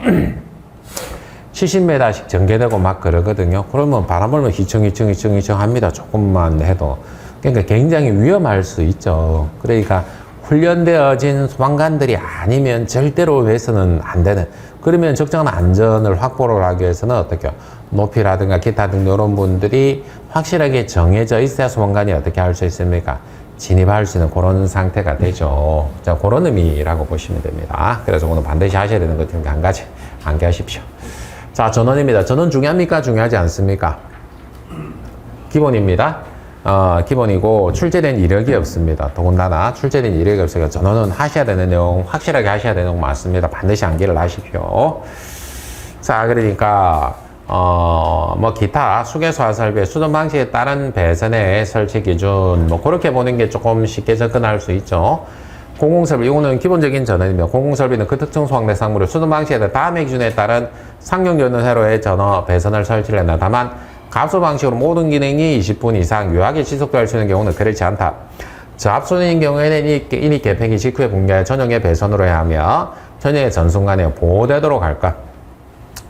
S1: 70m씩 전개되고 막 그러거든요. 그러면 바람 불면 휘청휘청 합니다. 조금만 해도. 그러니까 굉장히 위험할 수 있죠. 그러니까 훈련되어진 소방관들이 아니면 절대로 해서는 안 되는. 그러면 적정한 안전을 확보를 하기 위해서는 어떻게 높이라든가 기타 등 이런 분들이 확실하게 정해져 있어야 소방관이 어떻게 할 수 있습니까? 진입할 수 있는 그런 상태가 되죠. 자, 그런 의미라고 보시면 됩니다. 그래서 오늘 반드시 하셔야 되는 것 중에 한 가지 암기하십시오. 자, 전원입니다. 전원 중요합니까? 중요하지 않습니까? 기본입니다. 기본이고 출제된 이력이 없습니다. 더군다나 출제된 이력이 없으니까 전원은 하셔야 되는 내용, 확실하게 하셔야 되는 내용 맞습니다. 반드시 암기를 하십시오. 자, 그러니까 뭐 기타 수계소화 설비 수동 방식에 따른 배선의 설치 기준 뭐 그렇게 보는 게 조금 쉽게 접근할 수 있죠. 공공설비, 이거는 기본적인 전원이며 공공설비는 그 특정 소방 대상물을 수동 방식에 다음의 기준에 따른 상용 전원 세로의 전원 배선을 설치를 한다. 다만 갑소 방식으로 모든 기능이 20분 이상 유하게 지속될 수 있는 경우는 그렇지 않다. 저압선인 경우에는 이니 개폐기 직후에 붕괴 전용의 배선으로 해야 하며 전용의 전순간에 보호되도록 할 것.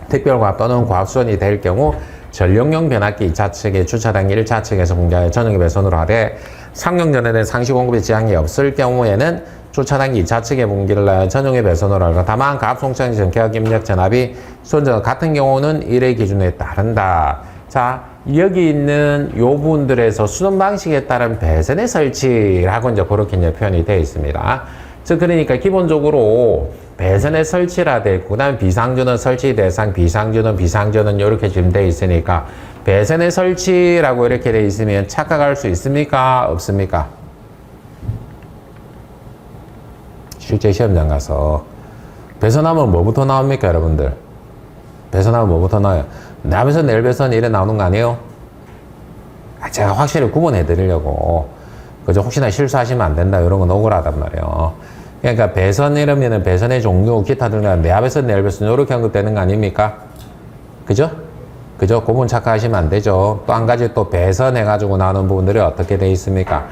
S1: 특별과합 또는 과합선이 될 경우 전력용 변압기 2차 측의 주차장기 1차 측에서 붕괴하여 전용의 배선으로 하되 상용 전원에 상시 공급에 지장이 없을 경우에는 주차장기 2차 측의 분기를 하여 전용의 배선으로 할 것. 다만 가압송창 전기와 입력 전압이 수원전 같은 경우는 1의 기준에 따른다. 자, 여기 있는 요 분들에서 수동 방식에 따른 배선의 설치라고 이제 그렇게 이제 표현이 되어 있습니다. 즉, 그러니까 기본적으로 배선의 설치라 되어 있고, 그 다음에 비상전원 설치 대상, 비상전원 이렇게 지금 되어 있으니까, 배선의 설치라고 이렇게 되어 있으면 착각할 수 있습니까? 없습니까? 실제 시험장 가서. 배선하면 뭐부터 나옵니까, 여러분들? 배선하면 뭐부터 나와요? 남에서 내배선 이래 나오는 거 아니에요? 제가 확실히 구분해 드리려고. 그죠? 혹시나 실수하시면 안 된다. 이런 건 억울하단 말이에요. 그러니까 배선 이러면은 배선의 종류, 기타 등등 내압배선, 내열배선 이렇게 언급되는 거 아닙니까? 그죠? 그죠? 구분 착각하시면 안 되죠. 또 한 가지 또 배선 해가지고 나오는 부분들이 어떻게 돼 있습니까?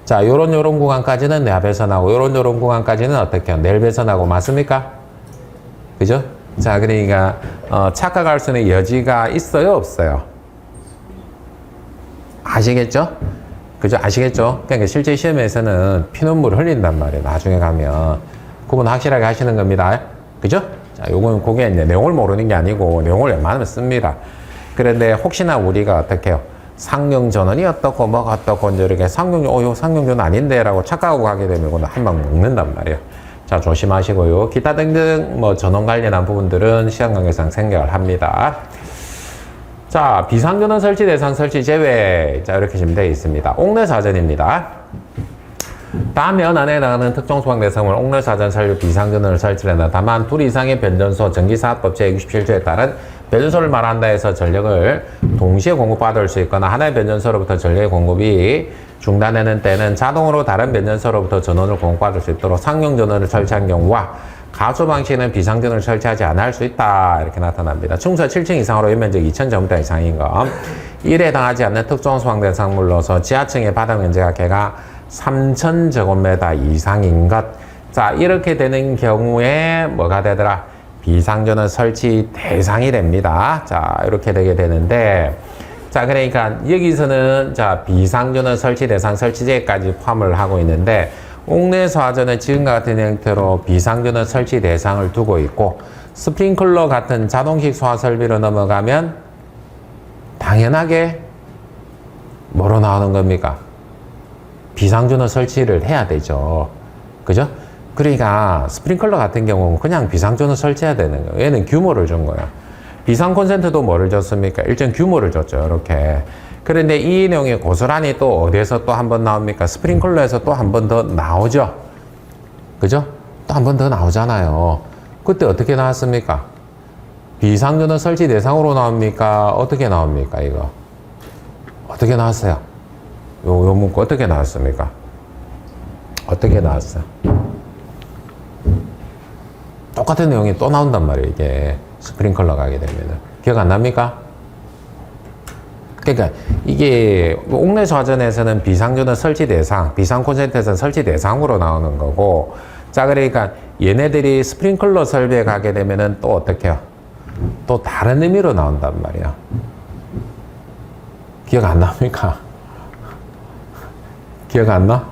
S1: 자, 요런 구간까지는 내압배선하고 요런 구간까지는 어떻게 해요? 내열배선하고 맞습니까? 그죠? 자, 그러니까 착각할 수 있는 여지가 있어요, 없어요? 아시겠죠? 그죠? 아시겠죠? 그러니까 실제 시험에서는 피눈물 흘린단 말이에요. 나중에 가면 구분 확실하게 하시는 겁니다. 그죠? 자, 요건 그게 이제 내용을 모르는 게 아니고 내용을 웬만하면 씁니다. 그런데 혹시나 우리가 어떻게 해요? 상용 전원이 어떻고 뭐가 어떻고 이제 이렇게 상용 전원 아닌데라고 착각하고 가게 되면 이거는 한 방 먹는단 말이에요. 자, 조심하시고요. 기타 등등 뭐 전원 관련한 부분들은 시간 관계상 생략을 합니다. 자, 비상전원 설치 대상 설치 제외. 자, 이렇게 지금 되어 있습니다. 옥내사전입니다. 다음에 언안에 해당하는 특정 소방 대상물 옥내사전 설치 비상전원을 설치한다. 다만 둘 이상의 변전소 전기사업법 제67조에 따른 변전소를 말한다 해서 전력을 동시에 공급받을 수 있거나 하나의 변전소로부터 전력의 공급이 중단되는 때는 자동으로 다른 변전소로부터 전원을 공급받을 수 있도록 상용 전원을 설치한 경우와 가소 방식은 비상전을 설치하지 않을 수 있다. 이렇게 나타납니다. 충서 7층 이상으로 연면적 2,000제곱미터 이상인 것. 1에 해당하지 않는 특정 소방 대상물로서 지하층의 바닥 면적가 개가 3,000제곱미터 이상인 것. 자, 이렇게 되는 경우에 뭐가 되더라? 비상전원 설치 대상이 됩니다. 자, 이렇게 되게 되는데, 자, 그러니까 여기서는 자, 비상전원 설치 대상 설치제까지 포함을 하고 있는데, 옥내소화전은 지금과 같은 형태로 비상전원 설치 대상을 두고 있고, 스프링클러 같은 자동식 소화 설비로 넘어가면 당연하게 뭐로 나오는 겁니까? 비상전원 설치를 해야 되죠. 그죠? 그러니까 스프링클러 같은 경우는 그냥 비상전원 설치해야 되는 거예요. 얘는 규모를 준 거야. 비상 콘센트도 뭐를 줬습니까? 일정 규모를 줬죠. 이렇게. 그런데 이 내용이 고스란히 또 어디에서 또 한 번 나옵니까? 스프링클러에서 또 한 번 더 나오죠. 그죠? 또 한 번 더 나오잖아요. 그때 어떻게 나왔습니까? 비상전원 설치 대상으로 나옵니까? 어떻게 나옵니까? 이거 어떻게 나왔어요? 요 문구 어떻게 나왔습니까? 어떻게 나왔어요? 똑같은 내용이 또 나온단 말이에요. 이게 스프링클러 가게 되면 기억 안 납니까? 그러니까 이게 옥내소화전에서는 비상전원 설치 대상, 비상 콘센트에서는 설치 대상으로 나오는 거고, 자, 그러니까 얘네들이 스프링클러 설비에 가게 되면은 또 어떻게 해요? 또 다른 의미로 나온단 말이야. 기억 안 납니까? 기억 안 나?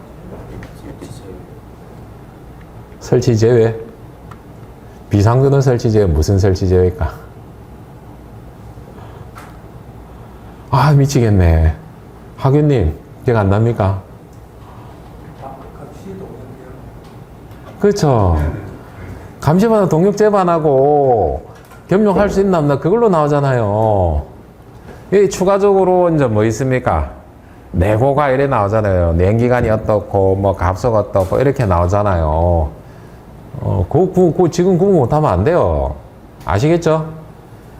S1: 설치 제외? 비상전원 설치 제외 무슨 설치 제외일까? 아, 미치겠네. 학교님, 기억 안 납니까? 그렇죠. 감시반은 동력제반하고 겸용할 수 있나 없나 그걸로 나오잖아요. 이 추가적으로 이제 뭐 있습니까? 내고가 이래 나오잖아요. 냉기관이 어떻고 뭐 값속 어떻고 이렇게 나오잖아요. 지금 구분 못하면 안 돼요. 아시겠죠?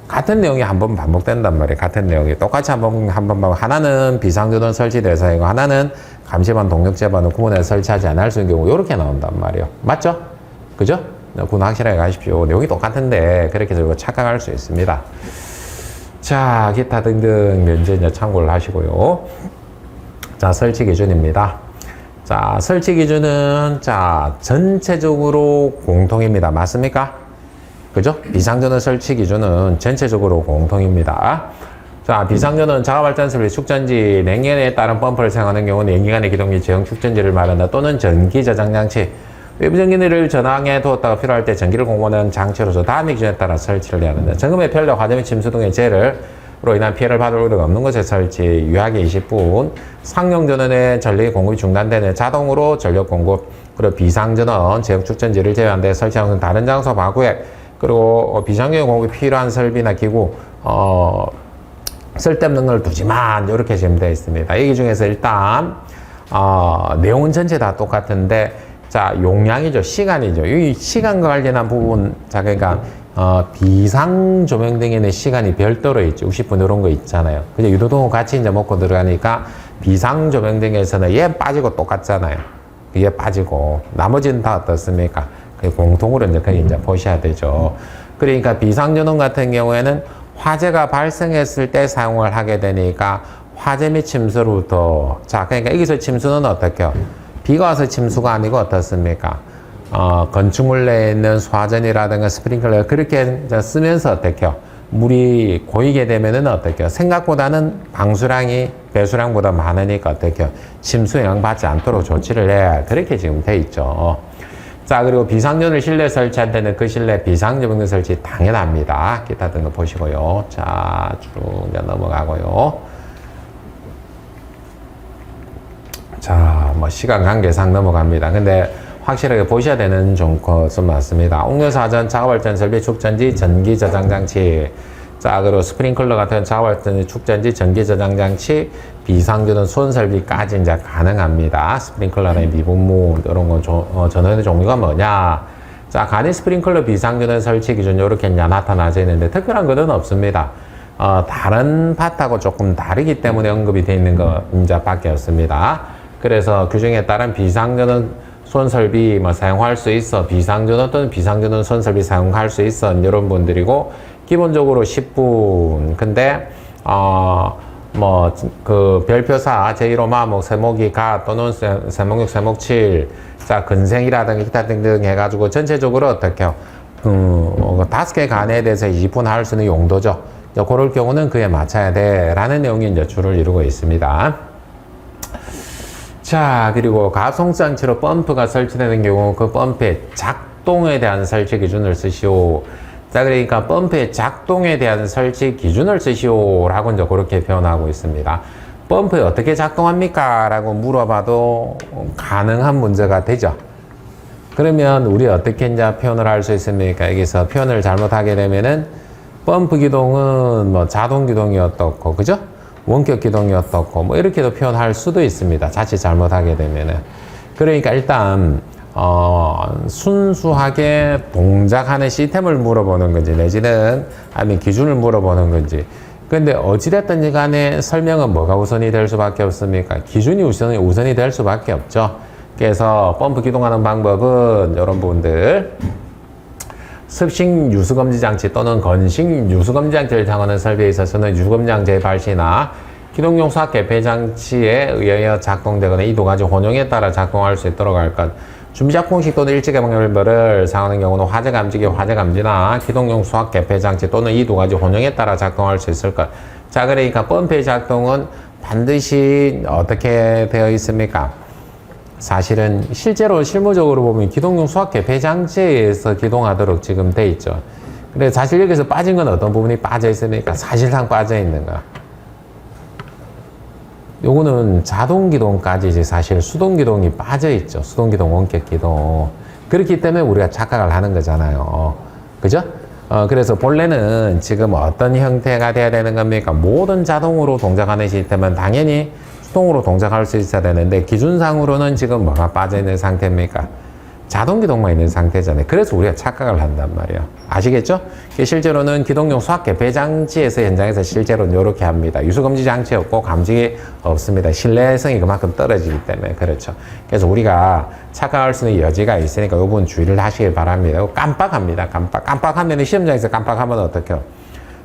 S1: 같은 내용이 한번 반복된단 말이에요. 같은 내용이 똑같이 한번 하나는 비상전원 설치 대상이고 하나는 감시반 동력제반을 구분해서 설치하지 않을 수 있는 경우 이렇게 나온단 말이에요. 맞죠? 그죠? 구분 확실하게 가십시오. 내용이 똑같은데 그렇게 해서 착각할 수 있습니다. 자, 기타 등등 면제 이제 참고를 하시고요. 자, 설치 기준입니다. 자, 설치 기준은 자, 전체적으로 공통입니다. 맞습니까? 그죠? 비상전원 설치 기준은 전체적으로 공통입니다. 자, 비상전원 자가발전 설비 축전지 냉연에 따른 펌프를 사용하는 경우는 냉기관의 기동기 제형 축전지를 말한다. 또는 전기 저장 장치. 외부 전기를 전항에 두었다가 필요할 때 전기를 공급하는 장치로서 다음의 기준에 따라 설치를 해야 한다. 점검의 편력, 화재 및 침수 등의 재해로 인한 피해를 받을 우려가 없는 곳에 설치, 유하게 20분, 상용 전원의 전력이 공급이 중단되는 자동으로 전력 공급, 그리고 비상전원 제형 축전지를 제외한 데 설치하는 다른 장소 바구에, 그리고 비상용 공급이 필요한 설비나 기구, 쓸데없는 걸 두지만 이렇게 지금 되어 있습니다. 여기 중에서 일단 내용은 전체 다 똑같은데 자, 용량이죠. 시간이죠. 이 시간과 관련한 부분, 자, 그러니까 비상 조명 등에는 시간이 별도로 있죠. 60분 이런 거 있잖아요. 그죠? 유도등을 같이 이제 먹고 들어가니까 비상 조명 등에서는 얘 빠지고 똑같잖아요. 얘 빠지고 나머지는 다 어떻습니까? 공통으로 이제 그게 이제 보셔야 되죠. 그러니까 비상전원 같은 경우에는 화재가 발생했을 때 사용을 하게 되니까 화재 및 침수로부터, 자, 그러니까 여기서 침수는 어떻게 해요? 비가 와서 침수가 아니고 어떻습니까? 건축물 내에 있는 소화전이라든가 스프링클러 그렇게 쓰면서 어떻게 해요? 물이 고이게 되면은 어떻게 해요? 생각보다는 방수량이 배수량보다 많으니까 어떻게 해요? 침수 영향 받지 않도록 조치를 해야 그렇게 지금 돼 있죠. 자, 그리고 비상전을 실내 설치할 때는 그 실내 비상조명 설치 당연합니다. 기타 등급 보시고요. 자, 쭉 넘어가고요. 자, 뭐 시간 관계상 넘어갑니다. 근데 확실하게 보셔야 되는 것은 맞습니다. 옥내소화전, 자가발전 설비, 축전지, 전기 저장 장치. 자, 그리고 스프링클러 같은 자가발전 축전지, 전기 저장 장치, 비상전원 수원 설비까지 이제 가능합니다. 스프링클러의 미분무 이런 건 전원의 종류가 뭐냐? 자, 간이 스프링클러 비상전원 설치 기준 이렇게 이제 나타나져 있는데 특별한 것은 없습니다. 다른 파트하고 조금 다르기 때문에 언급이 되어 있는 거 이제 밖에 없습니다. 그래서 규정에 따른 비상전원 손설비 뭐 사용할 수 있어. 비상전원 또는 비상전원 손설비 사용할 수 있어. 이런 분들이고, 기본적으로 10분. 근데, 뭐, 그 별표사, 제1호마, 뭐, 세목이 가, 또는 세목 6, 세목 7, 자, 근생이라든가 기타 등등 해가지고 전체적으로 어떻게요? 5개 간에 대해서 20분 할 수 있는 용도죠. 그럴 경우는 그에 맞춰야 돼. 라는 내용이 이제 주를 이루고 있습니다. 자, 그리고 가속장치로 펌프가 설치되는 경우 그 펌프의 작동에 대한 설치 기준을 쓰시오. 자, 그러니까 펌프의 작동에 대한 설치 기준을 쓰시오. 라고 이제 그렇게 표현하고 있습니다. 펌프에 어떻게 작동합니까? 라고 물어봐도 가능한 문제가 되죠. 그러면 우리 어떻게 이제 표현을 할 수 있습니까? 여기서 표현을 잘못하게 되면은 펌프 기동은 뭐 자동 기동이 어떻고, 그죠? 원격 기동이 어떻고, 뭐 이렇게도 표현할 수도 있습니다. 자칫 잘못하게 되면은. 그러니까 일단, 순수하게 동작하는 시스템을 물어보는 건지, 내지는 아니면 기준을 물어보는 건지. 근데 어찌됐든지 간에 설명은 뭐가 우선이 될 수밖에 없습니까? 기준이 우선이 될 수밖에 없죠. 그래서 펌프 기동하는 방법은 이런 부분들. 습식 유수검지 장치 또는 건식 유수검지 장치를 사용하는 설비에 있어서는 유수검지 발시나 기동용 수학 개폐 장치에 의하여 작동되거나 이 두 가지 혼용에 따라 작동할 수 있도록 할 것. 준비작 공식 또는 일찍의 방법을 사용하는 경우는 화재 감지기, 화재 감지나 기동용 수학 개폐 장치 또는 이 두 가지 혼용에 따라 작동할 수 있을 것. 자, 그러니까 펌프의 작동은 반드시 어떻게 되어 있습니까? 사실은 실제로 실무적으로 보면 기동용 수학 개폐 장치에 의해서 기동하도록 지금 돼 있죠. 근데 사실 여기서 빠진 건 어떤 부분이 빠져 있습니까? 사실상 빠져 있는 거. 요거는 자동 기동까지 이제 사실 수동 기동이 빠져 있죠. 수동 기동, 원격 기동. 그렇기 때문에 우리가 착각을 하는 거잖아요. 그죠? 그래서 본래는 지금 어떤 형태가 돼야 되는 겁니까? 모든 자동으로 동작하는 시스템은 당연히 수동으로 동작할 수 있어야 되는데 기준상으로는 지금 뭐가 빠져있는 상태입니까? 자동 기동만 있는 상태잖아요. 그래서 우리가 착각을 한단 말이에요. 아시겠죠? 실제로는 기동용 수학 개폐 장치에서 현장에서 실제로는 이렇게 합니다. 유수검지 장치 없고 감지기 없습니다. 신뢰성이 그만큼 떨어지기 때문에 그렇죠. 그래서 우리가 착각할 수 있는 여지가 있으니까 이 부분 주의를 하시길 바랍니다. 깜빡합니다. 깜빡하면 시험장에서 깜빡하면 어떡해요?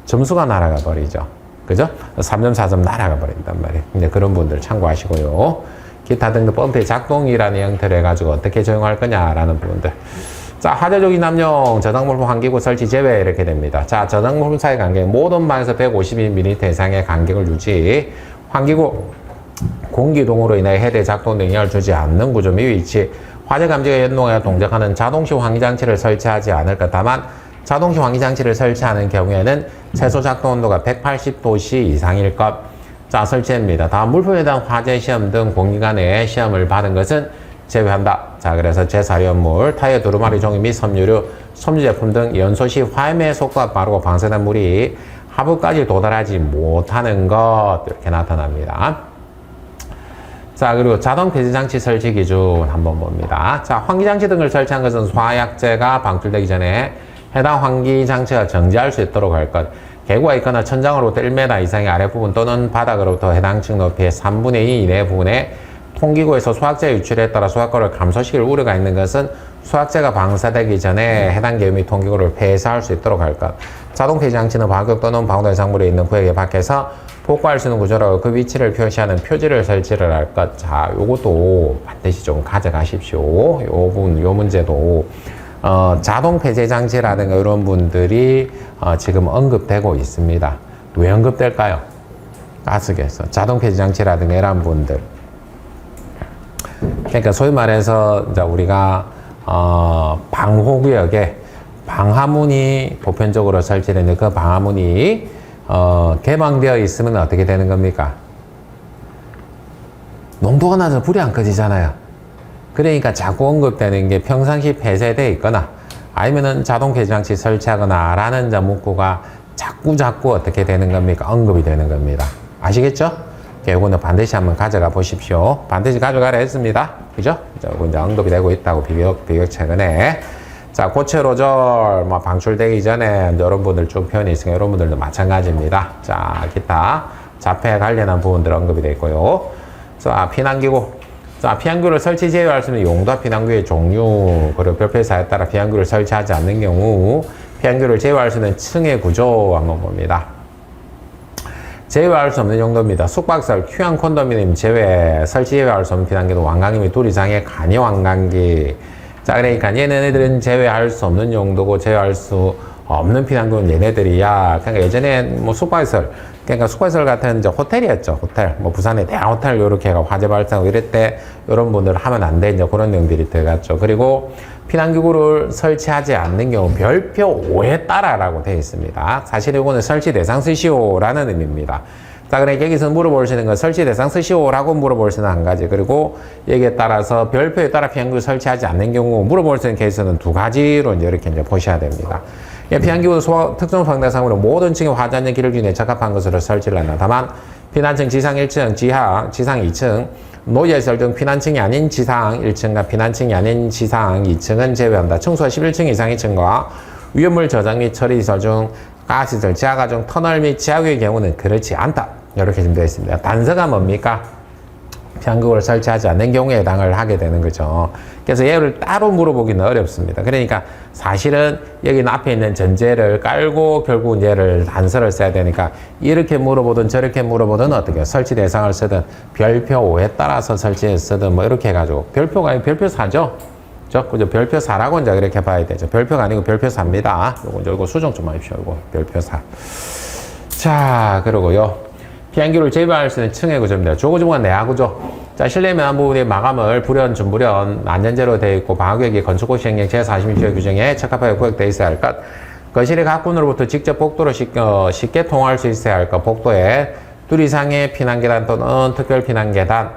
S1: 점수가 날아가 버리죠. 그죠? 3점, 4점 날아가 버린단 말이에요. 이제 그런 분들 참고하시고요. 기타 등등 펌프의 작동이라는 형태를 해가지고 어떻게 적용할 거냐라는 부분들. 자, 화재조기 남용, 저장물품 환기구 설치 제외 이렇게 됩니다. 자, 저장물품 사이 간격, 모든 방에서 152mm 이상의 간격을 유지, 환기구, 공기동으로 인해 해대 작동 등 영향을 주지 않는 구조 및 위치, 화재 감지가 연동하여 동작하는 자동식 환기장치를 설치하지 않을 것. 다만, 자동식 환기장치를 설치하는 경우에는 최소 작동 온도가 180도씨 이상일 것. 자, 설치입니다. 다음 물품에 대한 화재 시험 등 공기관의 시험을 받은 것은 제외한다. 자, 그래서 제4연물, 타이어 두루마리 종이 및 섬유류, 섬유 제품 등 연소 시 화염의 속도가 빠르고 방사된 물이 하부까지 도달하지 못하는 것 이렇게 나타납니다. 자, 그리고 자동 폐쇄 장치 설치 기준 한번 봅니다. 자, 환기 장치 등을 설치한 것은 소화약재가 방출되기 전에 해당 환기 장치가 정지할 수 있도록 할 것. 개구가 있거나 천장으로부터 1m 이상의 아랫부분 또는 바닥으로부터 해당 층 높이의 3분의 2 이내 부분에 통기구에서 소화제 유출에 따라 소화가를 감소시킬 우려가 있는 것은 소화제가 방사되기 전에 해당 개유 및 통기구를 폐쇄할 수 있도록 할 것. 자동 폐쇄 장치는 방역 또는 방도 해상물에 있는 구역에 밖에서 복구할 수 있는 구조라고 그 위치를 표시하는 표지를 설치를 할 것. 자, 요것도 반드시 좀 가져가십시오. 요 부분, 요 문제도. 자동 폐쇄 장치라든가 이런 분들이 지금 언급되고 있습니다. 왜 언급될까요? 가스에서 자동 폐쇄 장치라든가 이런 분들. 그러니까 소위 말해서 이제 우리가 방호구역에 방화문이 보편적으로 설치되는 그 방화문이 개방되어 있으면 어떻게 되는 겁니까? 농도가 낮아서 불이 안 꺼지잖아요. 그러니까 자꾸 언급되는 게 평상시 폐쇄되어 있거나 아니면은 자동 폐쇄 장치 설치하거나 라는 문구가 자꾸 어떻게 되는 겁니까? 언급이 되는 겁니다. 아시겠죠? 이거는 반드시 한번 가져가 보십시오. 반드시 가져가라 했습니다. 그죠? 이제 언급이 되고 있다고 비교적 최근에. 자, 고체 로절, 방출되기 전에 여러분들 쭉 표현이 있으니까 여러분들도 마찬가지입니다. 자, 기타 자폐 관련한 부분들 언급이 되어 있고요. 자, 피난기구. 자, 피항규를 설치 제외할 수 있는 용도와 피항규의 종류, 그리고 별표사에 따라 피항규를 설치하지 않는 경우, 피항규를 제외할 수 있는 층의 구조 한번 봅니다. 제외할 수 없는 용도입니다. 숙박설, 휴양 콘도미니엄 제외, 설치 제외할 수 없는 피항규는 완강기 및 둘 이상의 간이 완강기. 자, 그러니까 얘네들은 제외할 수 없는 용도고 제외할 수 없는 피난구는 얘네들이야. 그러니까 예전에 뭐 숙박시설, 그러니까 숙박시설 같은 이제 호텔이었죠. 호텔. 뭐 부산의 대형 호텔 요렇게 화재 발생하고 이럴 때 이런 분들 하면 안 돼. 이제 그런 내용들이 들어갔죠. 그리고 피난기구를 설치하지 않는 경우 별표 5에 따라라고 되어 있습니다. 사실 이거는 설치 대상 쓰시오라는 의미입니다. 자, 그러니까 여기서 물어볼 수 있는 건 설치 대상 쓰시오라고 물어볼 수 있는 한 가지. 그리고 여기에 따라서 별표에 따라 피난기구 설치하지 않는 경우 물어볼 수 있는 케이스는 두 가지로 이제 이렇게 이제 보셔야 됩니다. 피난기구 특정 방대상으로 모든 층의 화재안전 기록 중에 적합한 것으로 설치를 한다. 다만 피난층 지상 1층, 지상 2층, 노예시설 등 피난층이 아닌 지상 1층과 피난층이 아닌 지상 2층은 제외한다. 층수가 11층 이상의 층과 위험물 저장 및 처리시설 중 가시설, 지하가중, 터널 및 지하구의 경우는 그렇지 않다. 이렇게 되어 있습니다. 단서가 뭡니까? 피난기구를 설치하지 않는 경우에 해당을 하게 되는 거죠. 그래서 얘를 따로 물어보기는 어렵습니다. 그러니까 사실은 여기 앞에 있는 전제를 깔고 결국 얘를 단서를 써야 되니까 이렇게 물어보든 저렇게 물어보든 어떻게 설치 대상을 쓰든 별표 5에 따라서 설치해 쓰든 뭐 이렇게 해가지고 별표가 아니고 별표 4죠. 그죠? 별표 4라고 이제 이렇게 봐야 되죠. 별표가 아니고 별표 4입니다. 요거 수정 좀 하십시오. 이거 별표 4. 자, 그러고요. 피난기구를 제외할 수 있는 층의 구조입니다. 주구조구가 내야 구조. 자, 실내 면한 부분의 마감을 불연, 준불연, 안전제로 되어 있고 방화구역이 건축고 시행령 제42조 규정에 적합하게 구역되어 있어야 할 것. 거실의 각 군으로부터 직접 복도로 쉽게 통할 수 있어야 할 것. 복도에 둘 이상의 피난계단 또는 특별 피난계단,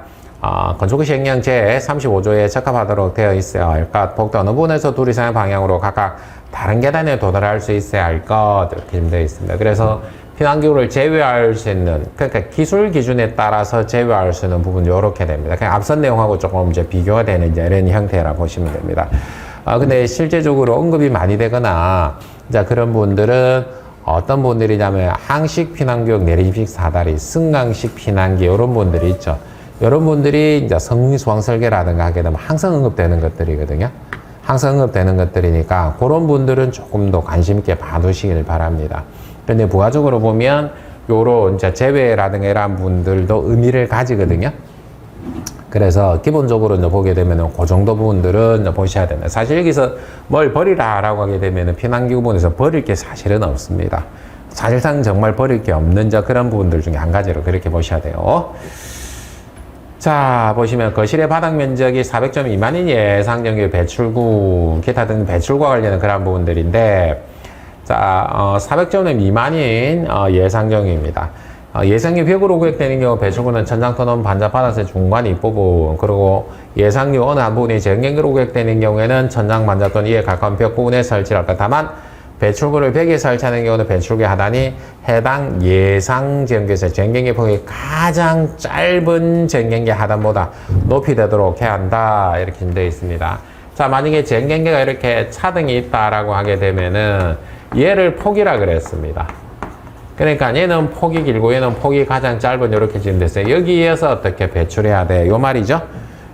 S1: 건축구 시행령 제35조에 적합하도록 되어 있어야 할 것. 복도 어느 부분에서 둘 이상의 방향으로 각각 다른 계단에 도달할 수 있어야 할 것. 이렇게 되어 있습니다. 그래서 피난기구를 제외할 수 있는, 그러니까 기술 기준에 따라서 제외할 수 있는 부분 이렇게 됩니다. 그냥 앞선 내용하고 조금 이제 비교가 되는 이제 이런 형태라 보시면 됩니다. 근데 실제적으로 언급이 많이 되거나, 자, 그런 분들은 어떤 분들이냐면 항식 피난교육, 내림식 사다리, 승강식 피난기 이런 분들이 있죠. 이런 분들이 이제 성수항 설계라든가 하게 되면 항상 언급되는 것들이거든요. 항상 언급되는 것들이니까 그런 분들은 조금 더 관심 있게 봐두시길 바랍니다. 그런데 부가적으로 보면 요런 이제 제외라든가 이런 분들도 의미를 가지거든요. 그래서 기본적으로 이제 보게 되면은 그 정도 부분들은 이제 보셔야 됩니다. 사실 여기서 뭘 버리라라고 하게 되면은 피난기구 부분에서 버릴 게 사실은 없습니다. 사실상 정말 버릴 게 없는 그런 부분들 중에 한 가지로 그렇게 보셔야 돼요. 자, 보시면 거실의 바닥 면적이 400점 미만인 예상정규 배출구, 기타 등 배출구와 관련된 그런 부분들인데, 자, 400점 미만인 예상정규입니다. 예상률 벽으로 구획되는 경우 배출구는 천장 또는 반자 바닥의 중간 윗부분, 그리고 예상률 어느 한 부분이 전경계로 구획되는 경우에는 천장 반자 또는 이에 가까운 벽 부분에 설치를 할까. 다만 배출구를 벽에 설치하는 경우는 배출구의 하단이 해당 예상 전경계에서 전경계 폭이 가장 짧은 전경계 하단보다 높이 되도록 해야 한다. 이렇게 되어 있습니다. 자, 만약에 전경계가 이렇게 차등이 있다라고 하게 되면은 얘를 폭이라 그랬습니다. 그러니까 얘는 폭이 길고 얘는 폭이 가장 짧은 이렇게 지금 됐어요. 여기에서 어떻게 배출해야 돼? 요 말이죠.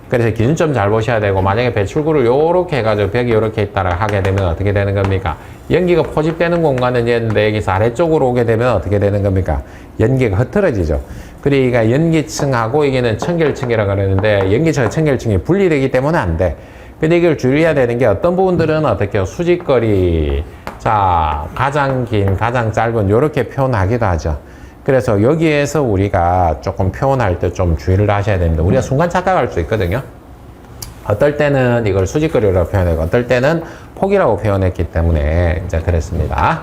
S1: 그래서 기준점 잘 보셔야 되고, 만약에 배출구를 요렇게 해가지고 벽이 요렇게 있다라 하게 되면 어떻게 되는 겁니까? 연기가 포집되는 공간은 얘인데 여기서 아래쪽으로 오게 되면 어떻게 되는 겁니까? 연기가 흐트러지죠. 그러니까 연기층하고 이게는 청결층이라고 그러는데 연기층과 청결층이 분리되기 때문에 안 돼. 근데 이걸 줄여야 되는 게 어떤 부분들은 어떻게 수직거리, 자, 가장 긴, 가장 짧은 요렇게 표현하기도 하죠. 그래서 여기에서 우리가 조금 표현할 때 좀 주의를 하셔야 됩니다. 우리가 순간 착각할 수 있거든요. 어떨 때는 이걸 수직거리라고 표현하고 어떨 때는 폭이라고 표현했기 때문에 이제 그랬습니다.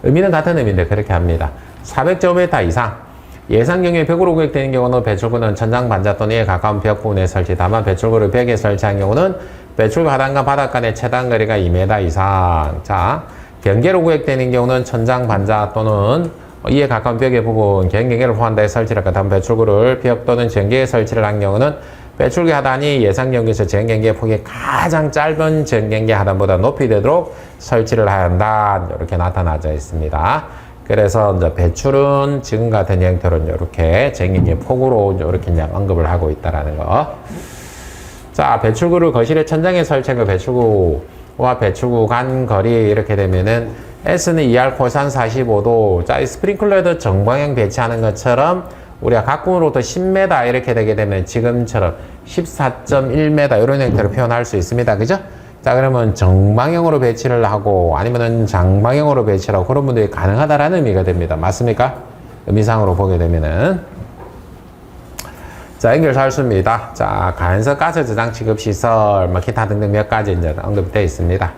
S1: 의미는 같은 의미인데 그렇게 합니다. 400제곱미터 이상 예상 경우에 벽으로 구획되는 경우는 배출구는 천장 반자 또는 이에 가까운 벽 부분에 설치. 다만 배출구를 벽에 설치한 경우는 배출구 하단과 바닥 간의 최단 거리가 2m 이상. 자, 경계로 구획되는 경우는 천장 반자 또는 이에 가까운 벽의 부분 경계를 포함하여 설치를 할까. 다음 배출구를 벽 또는 전경계에 설치를 한 경우는 배출구 하단이 예상 경계에서 전경계 폭이 가장 짧은 전경계 하단보다 높이 되도록 설치를 해야 한다. 이렇게 나타나져 있습니다. 그래서 이제 배출은 지금 같은 형태로 이렇게 전경계 폭으로 이렇게 그냥 언급을 하고 있다라는 거. 자, 배출구를 거실의 천장에 설치한 그 배출구와 배출구 간 거리 이렇게 되면은 S는 2R 코사인 45도. 자, 이 스프링클러에도 정방향 배치하는 것처럼 우리가 각궁으로부터 10m 이렇게 되게 되면 지금처럼 14.1m 이런 형태로 표현할 수 있습니다. 그죠? 자, 그러면 정방향으로 배치를 하고 아니면은 장방향으로 배치를 하고 그런 분들이 가능하다라는 의미가 됩니다. 맞습니까? 의미상으로 보게 되면은. 자, 연결살수입니다. 자, 간섭 가스 저장 취급 시설, 뭐 기타 등등 몇 가지 이제 언급되어 있습니다.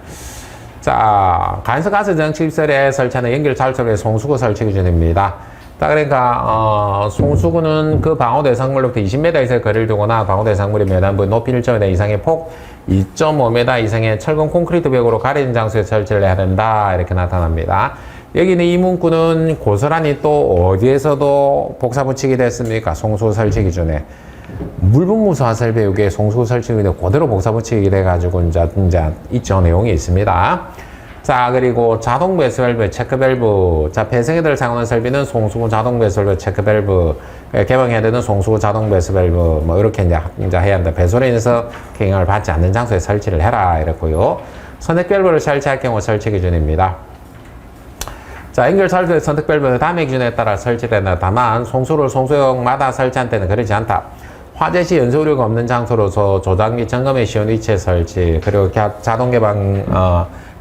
S1: 자, 간섭 가스 저장 취급시설에 설치하는 연결살수의 송수구 설치 기준입니다. 자, 그러니까 송수구는 그 방호 대상물로부터 20m 이상의 거리를 두거나 방호 대상물의 면한부 높이 1.5m 이상의 폭 2.5m 이상의 철근 콘크리트 벽으로 가려진 장소에 설치를 해야 된다 이렇게 나타납니다. 여기는 이 문구는 고스란히 또 어디에서도 복사 붙이게 됐습니까? 송수구 설치 기준에 물분무소 설비 여기에 송수구 설치 기준에 그대로 복사 붙이게 돼가지고 이제 있죠 내용이 있습니다. 자, 그리고 자동 배수 밸브, 체크 밸브. 자, 배승에들 사용하는 설비는 송수구 자동 배수 밸브, 체크 밸브. 개방해야 되는 송수구 자동 배수 밸브. 뭐, 이렇게 이제 해야 한다. 배수로 인해서 영향을 받지 않는 장소에 설치를 해라. 이랬고요. 선택 밸브를 설치할 경우 설치 기준입니다. 자, 연결 설비의 선택 밸브는 다음의 기준에 따라 설치된다. 다만, 송수를 송수역마다 설치한 때는 그렇지 않다. 화재 시 연소 우려가 없는 장소로서 조작 및 점검에 쉬운 위치에 설치. 그리고 자동 개방,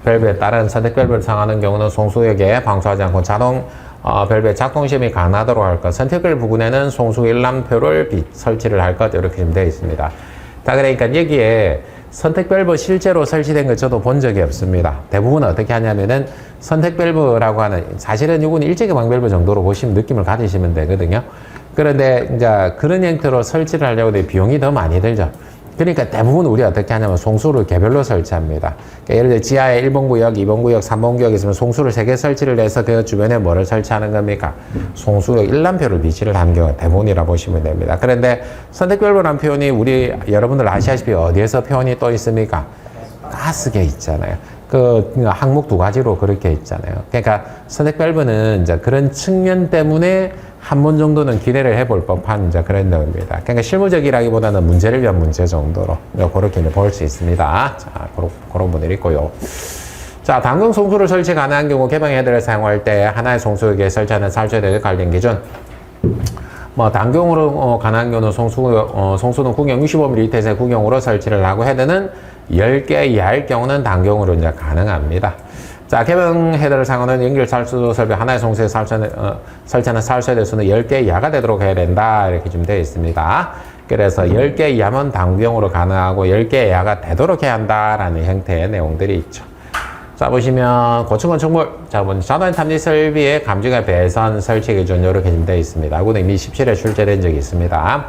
S1: 밸브에 따른 선택 밸브를 사용하는 경우는 송수역에 방수하지 않고 자동 밸브의 작동 시험이 가능하도록 할 것. 선택 밸브 부근에는 송수 일람표를 설치를 할 것. 이렇게 되어 있습니다. 자, 그러니까 여기에 선택 밸브 실제로 설치된 것 저도 본 적이 없습니다. 대부분 어떻게 하냐면은 선택 밸브라고 하는 사실은 이건 일제개방 밸브 정도로 보시면 느낌을 가지시면 되거든요. 그런데 이제 그런 형태로 설치를 하려고 해 비용이 더 많이 들죠. 그러니까 대부분 우리 어떻게 하냐면 송수를 개별로 설치합니다. 그러니까 예를 들어 지하에 1번 구역, 2번 구역, 3번 구역이 있으면 송수를 3개 설치를 해서 그 주변에 뭐를 설치하는 겁니까? 송수역 일람표를 비치를 하는 경우가 대부분이라 보시면 됩니다. 그런데 선택별로라는 표현이 우리 여러분들 아시다시피 어디에서 표현이 또 있습니까? 가스계 있잖아요. 그 항목 2가지로 그렇게 있잖아요. 그러니까 선택밸브는 이제 그런 측면 때문에 한 번 정도는 기대를 해볼 법한 이제 그런 내용입니다. 그러니까 실무적이라기보다는 문제를 위한 문제 정도로 그렇게 볼 수 있습니다. 자, 그런 분들이 있고요. 자, 당근 송수를 설치 가능한 경우 개방 헤드를 사용할 때 하나의 송수역에 설치하는 살수에 관련 기준. 뭐 단경으로 가능한 경우는 송수는 구경 65mm 이상의 구경으로 설치를 하고 헤드는 10개 이하일 경우는 단경으로 이제 가능합니다. 자, 개방 헤드를 사용하는 연결 살수 설비 하나의 송수에 설치하는 살수에 대해서는 10개 이하가 되도록 해야 된다. 이렇게 좀 되어 있습니다. 그래서 10개 이하면 단경으로 가능하고 10개 이하가 되도록 해야 한다라는 형태의 내용들이 있죠. 자, 보시면 고층 건축물, 자, 먼저 자동 탐지 설비의 감지가 배선 설치 기준 이렇게 좀 되어 있습니다. 이거는 이미 17회 출제된 적이 있습니다.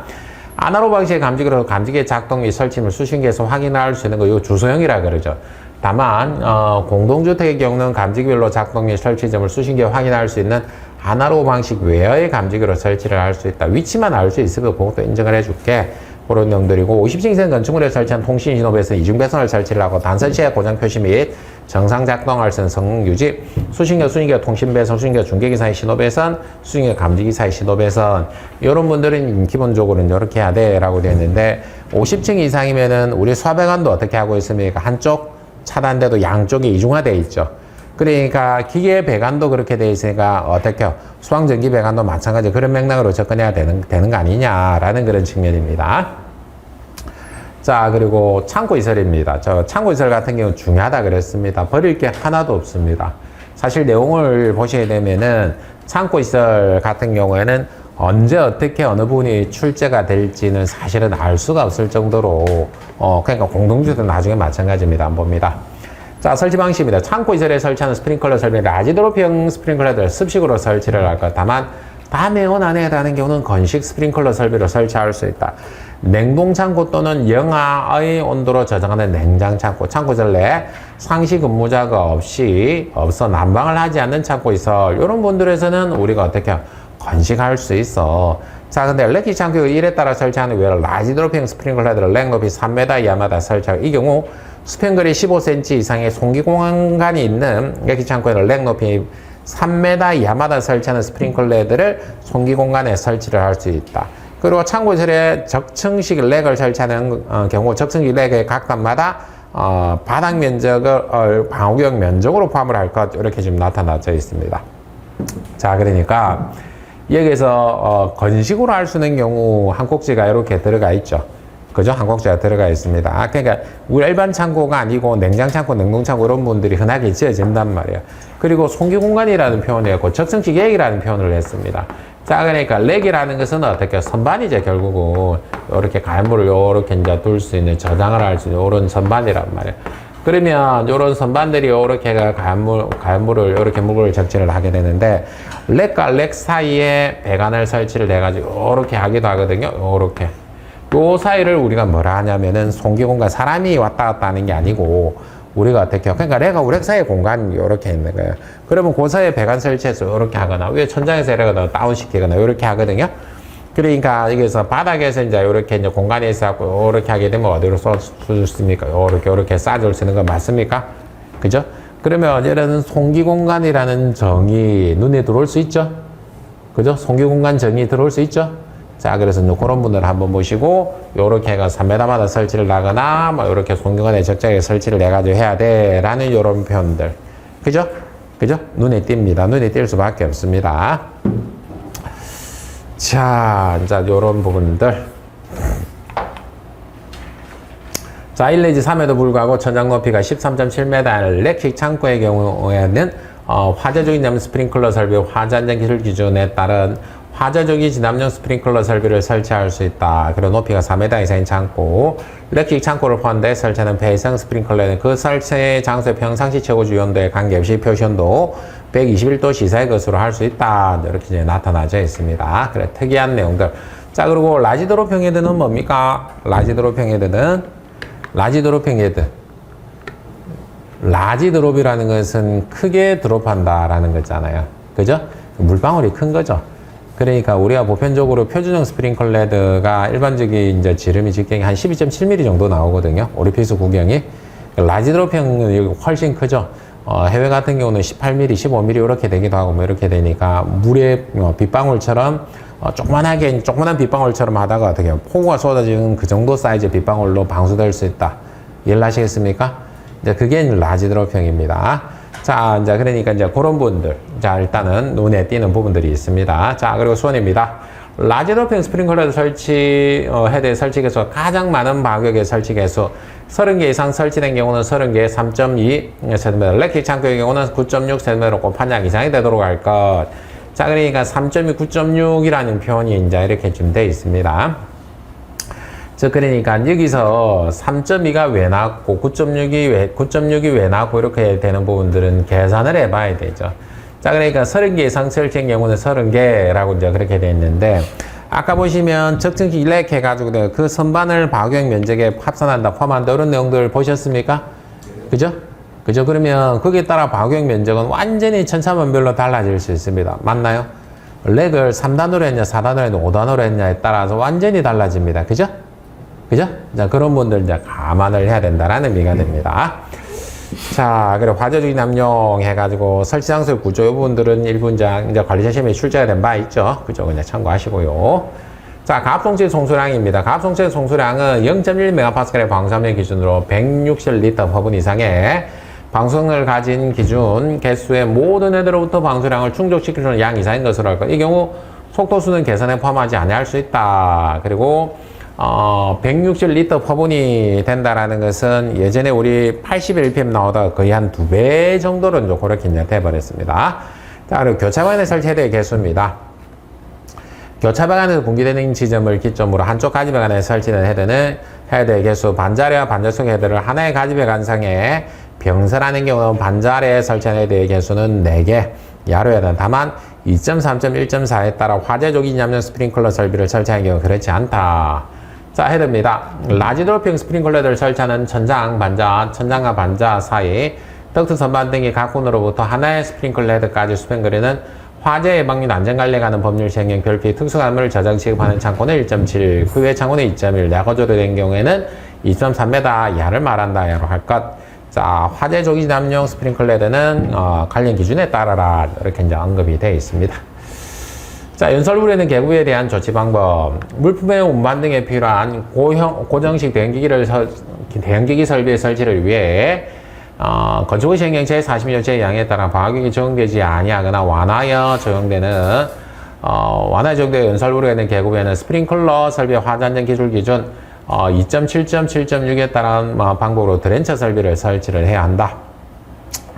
S1: 아날로그 방식의 감지기로 감지기의 작동 및 설치를 수신기에서 확인할 수 있는 거, 이거 주소형이라 그러죠. 다만 공동주택의 경우는 감지기별로 작동 및 설치점을 수신기에 확인할 수 있는 아날로그 방식 외의 감지기로 설치를 할 수 있다. 위치만 알 수 있으면 그것도 인정을 해줄게. 그런 내용들이고 50층 이상 건축물에 설치한 통신 신호배선 이중배선을 설치를 하고 단선 시야 고장 표시 및 정상 작동할 수 있는 성능 유지, 수신기와 통신배선, 수신기와 중계기 사이 신호배선, 수신기와 감지기 사이 신호배선, 이런 분들은 기본적으로 이렇게 해야 돼 라고 되어 있는데 50층 이상이면은 우리 수화배관도 어떻게 하고 있습니까? 한쪽 차단돼도 양쪽이 이중화되어 있죠. 그러니까 기계 배관도 그렇게 되어 있으니까 어떻게 수왕전기 배관도 마찬가지 그런 맥락으로 접근해야 되는 거 아니냐라는 그런 측면입니다. 자, 그리고 창고이설입니다. 저 창고이설 같은 경우는 중요하다 그랬습니다. 버릴 게 하나도 없습니다. 사실 내용을 보시게 되면은 창고이설 같은 경우에는 언제 어떻게 어느 부분이 출제가 될지는 사실은 알 수가 없을 정도로 그러니까 공동주택도 나중에 마찬가지입니다. 안 봅니다. 자, 설치 방식입니다. 창고 이설에 설치하는 스프링클러 설비, 라지드롭형 스프링클러들 습식으로 설치를 할 것. 다만 다매원 안에 해당하는 경우는 건식 스프링클러 설비로 설치할 수 있다. 냉동 창고 또는 영하의 온도로 저장하는 냉장 창고, 창고 이설 내에 상시 근무자가 없어 난방을 하지 않는 창고 이설, 이런 분들에서는 우리가 어떻게 건식할 수 있어. 자, 근데 엘렉트릭 창고 1에 따라 설치하는 외로 라지드롭형 스프링클러들을 랭 높이 3m 이하마다 설치하고, 이 경우 수평거리 15cm 이상의 송기 공간이 있는 엘렉트릭 창고에는 랭 높이 3m 이하마다 설치하는 스프링클러들을 송기 공간에 설치를 할 수 있다. 그리고 창고실에 적층식 렉을 설치하는 경우 적층식 렉의 각단마다 바닥 면적을 방호구역 면적으로 포함을 할 것 이렇게 지금 나타나져 있습니다. 자, 그러니까 여기서 건식으로 할 수 있는 경우 한 꼭지가 이렇게 들어가 있죠. 그죠? 한 꼭지가 들어가 있습니다. 그러니까 우리 일반 창고가 아니고 냉장 창고, 냉동 창고 이런 분들이 흔하게 지어진단 말이에요. 그리고 송기 공간이라는 표현을 했고 적층식 렉이라는 표현을 했습니다. 자, 그러니까 렉이라는 것은 어떻게 선반이죠, 결국은. 이렇게 가연물을 이렇게 이제 둘 수 있는, 저장을 할 수 있는 이런 선반이란 말이에요. 그러면 이런 선반들이 이렇게 가연물을 이렇게 무게를 적재를 하게 되는데, 렉과 렉 사이에 배관을 설치를 해가지고 이렇게 하기도 하거든요. 이렇게. 요 사이를 우리가 뭐라 하냐면은 송기 공간, 사람이 왔다 갔다 하는 게 아니고, 우리가 어떻게, 그러니까 렉하고 렉 사이의 공간이 이렇게 있는 거예요. 그러면 그 사이에 배관 설치해서 이렇게 하거나, 위에 천장에서 이렇게 다운시키거나, 이렇게 하거든요. 그러니까 여기서 바닥에서 이제 이렇게 이제 공간이 있어갖고, 이렇게 하게 되면 어디로 쏟습니까? 이렇게 싸줄 수 있는 거 맞습니까? 그죠? 그러면 이런 송기 공간이라는 정의 눈에 들어올 수 있죠? 그죠? 송기 공간 정의 들어올 수 있죠? 자, 그래서 그런 분들 한번 보시고, 요렇게 해가 3m마다 설치를 하거나, 뭐, 요렇게 송기관에 적절하게 설치를 해가지고 해야 돼. 라는 요런 표현들. 그죠? 그죠? 눈에 띕니다. 눈에 띌 수밖에 없습니다. 자, 이제 요런 부분들. 자, 1 내지 3에도 불구하고 천장 높이가 13.7m 렉식 창고의 경우에는, 화재조기 진압용 스프링클러 설비 화재 안전 기술 기준에 따른 화재조기 진압용 스프링클러 설비를 설치할 수 있다. 그리고 높이가 4m 이상인 창고, 렉식 창고를 포함해 설치하는 배성 스프링클러는 그 설치 장소의 평상시 최고주 온도에 관계없이 표시온도 121도 이상의 것으로 할 수 있다. 이렇게 이제 나타나져 있습니다. 그래, 특이한 내용들. 자, 그리고 라지 드롭 헤드는 뭡니까? 라지 드롭 헤드는 라지 드롭이라는 것은 크게 드롭한다라는 거잖아요. 그죠? 물방울이 큰 거죠. 그러니까 우리가 보편적으로 표준형 스프링클러 헤드가 일반적인 이제 지름이 직경이 한 12.7mm 정도 나오거든요. 오리피스 구경이. 라지 드롭형은 훨씬 크죠. 해외 같은 경우는 18mm, 15mm 이렇게 되기도 하고 뭐 이렇게 되니까 물에 빗방울처럼 조그만한 빗방울처럼 하다가 어떻게 폭우가 쏟아지는 그 정도 사이즈 빗방울로 방수될 수 있다. 이해하시겠습니까? 이제 그게 라지 드롭형입니다. 자, 이제 그러니까 이제 그런 분들. 자, 일단은 눈에 띄는 부분들이 있습니다. 자, 그리고 수원입니다. 라지 드롭형 스프링클러 설치, 헤드의 설치 개수 가장 많은 파격의 설치 개수 30개 이상 설치된 경우는 30개 3.2cm, 렉식 창고의 경우는 9.6cm로 곱한양 이상이 되도록 할 것. 자, 그러니까 3.2, 9.6이라는 표현이 이제 이렇게 좀 되어 있습니다. 즉, 그러니까 여기서 3.2가 왜 나왔고 9.6이 왜 나왔고 이렇게 되는 부분들은 계산을 해봐야 되죠. 자, 그러니까 30개 이상 설치인 경우는 30개라고 이제 그렇게 되어 있는데, 아까 보시면 적층식 렉 해가지고 그 선반을 파격 면적에 합산한다, 포함한다 이런 내용들 보셨습니까? 그죠? 그죠? 그러면 거기에 따라 파격 면적은 완전히 천차만별로 달라질 수 있습니다. 맞나요? 렉을 3단으로 했냐, 4단으로 했냐, 5단으로 했냐에 따라서 완전히 달라집니다. 그죠? 그죠? 자, 그런 분들 이제 감안을 해야 된다라는 의미가 됩니다. 자, 그리고 화재조기 진압용 해가지고 설치 장소의 구조, 이 부분들은 일부 이제 관리자 시험에 출제가 된 바 있죠. 그죠? 그냥 참고하시고요. 자, 가압송체 송수량입니다. 가압송체 송수량은 0.1MPa의 방수압력 기준으로 160L 화분 이상의 방수성능을 가진 기준 개수의 모든 애들로부터 방수량을 충족시킬 수 있는 양 이상인 것으로 할 것. 이 경우 속도수는 계산에 포함하지 아니할 수 있다. 그리고 160L 화분이 된다라는 것은 예전에 우리 80LPM 나오다가 거의 한 2배 정도로 이제 그렇게 이제 돼버렸습니다. 자, 그리고 교차방안에 설치해야 개수입니다. 교차방안에서 분기되는 지점을 기점으로 한쪽 가지배관에 설치된 헤드의 개수, 반자리와 반자속 헤드를 하나의 가지배관상에 병설하는 경우는 반자리에 설치한 헤드의 개수는 4개, 야로해야 된다. 다만 2.3, 1.4에 따라 화재조기 진압용 스프링클러 설비를 설치하는 경우 그렇지 않다. 자, 헤드입니다. 라지 드롭형 스프링클러를 설치하는 천장과 반자 사이 덕트 선반 등의 각군으로부터 하나의 스프링클러 헤드까지 수평거리는 화재 예방 및 안전관리에 관한 법률 시행령 별표의 특수관물을 저장 취급하는 창고는 1.7, 그 외 창고는 2.1, 야거 조도된 경우에는 2.3m 야를 말한다. 야로 할 것. 자, 화재 조기 진압용 스프링클러 헤드는 관련 기준에 따라라. 이렇게 이제 언급이 되어 있습니다. 자, 연설물에는 개구에 대한 조치 방법. 물품의 운반 등에 필요한 고정식 대형기기 설비의 설치를 위해 건축의 시행령 제42조 제2항에 따라 방화경이 적용되지 아니하거나 완화하여 적용되는 연설물에 있는 계급에는 스프링클러 설비의 화단전 기술 기준 2.7.7.6에 따른 방법으로 드렌처 설비를 설치를 해야 한다.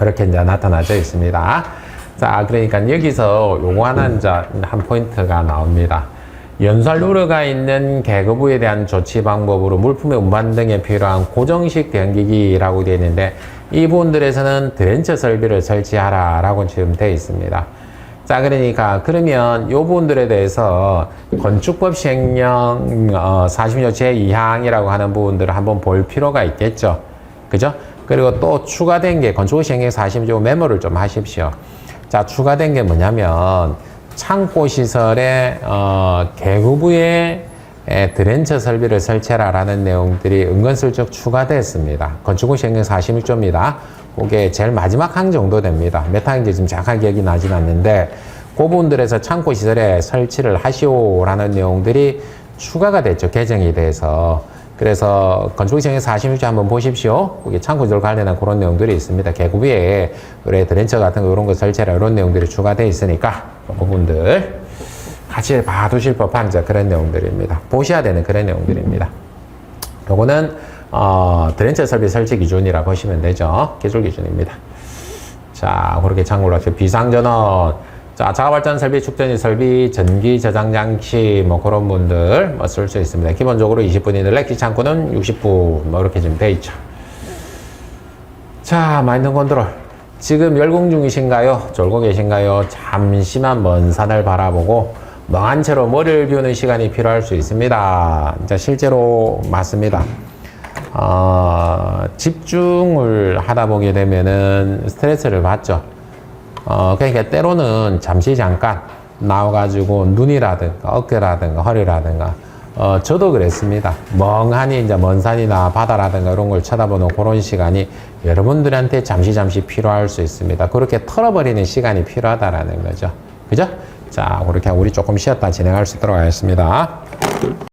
S1: 이렇게 이제 나타나져 있습니다. 자, 그러니까 여기서 요거 하나 이제 한 포인트가 나옵니다. 연설루르가 있는 계급부에 대한 조치 방법으로 물품의 운반 등에 필요한 고정식 대형기기라고 되어 있는데 이 부분들에서는 드렌처 설비를 설치하라 라고 지금 되어 있습니다. 자, 그러니까 그러면 이 부분들에 대해서 건축법 시행령 40조 제2항이라고 하는 부분들을 한번 볼 필요가 있겠죠. 그죠? 그리고 또 추가된 게 건축법 시행령 40조 메모를 좀 하십시오. 자, 추가된 게 뭐냐면 창고 시설의 계급부에 드렌처 설비를 설치하라라는 내용들이 은근슬쩍 추가됐습니다. 건축법 시행령 46조입니다. 그게 제일 마지막 항 정도 됩니다. 몇 항인지 지금 정확하게 기억이 나진 않는데 그 부분들에서 창고 시설에 설치를 하시오라는 내용들이 추가가 됐죠. 개정이 돼서. 그래서 건축법 시행령 46조 한번 보십시오. 거기 창고 시설 관련한 그런 내용들이 있습니다. 계급위에 그래 드렌처 같은 거 이런 거 설치하라 이런 내용들이 추가되어 있으니까 그 부분들 같이 봐두실 법한 그런 내용들입니다. 보셔야 되는 그런 내용들입니다. 요거는 드렌처 설비 설치 기준이라 보시면 되죠. 기술 기준입니다. 자, 그렇게 참고로 하시고 비상전원, 자, 자가발전 설비, 축전지 설비, 전기 저장 장치 뭐 그런 분들 쓸 수 있습니다. 기본적으로 20분인데 기창고는 60분 뭐 이렇게 좀 돼 있죠. 자, 마인드 컨트롤. 지금 열공 중이신가요? 졸고 계신가요? 잠시만 먼 산을 바라보고 멍한 채로 머리를 비우는 시간이 필요할 수 있습니다. 진짜 실제로 맞습니다. 집중을 하다 보게 되면은 스트레스를 받죠. 그러니까 때로는 잠깐 나와가지고 눈이라든가 어깨라든가 허리라든가 저도 그랬습니다. 멍하니 이제 먼 산이나 바다라든가 이런 걸 쳐다보는 그런 시간이 여러분들한테 잠시 필요할 수 있습니다. 그렇게 털어버리는 시간이 필요하다라는 거죠. 그죠? 자, 그렇게 우리 조금 쉬었다 진행할 수 있도록 하겠습니다.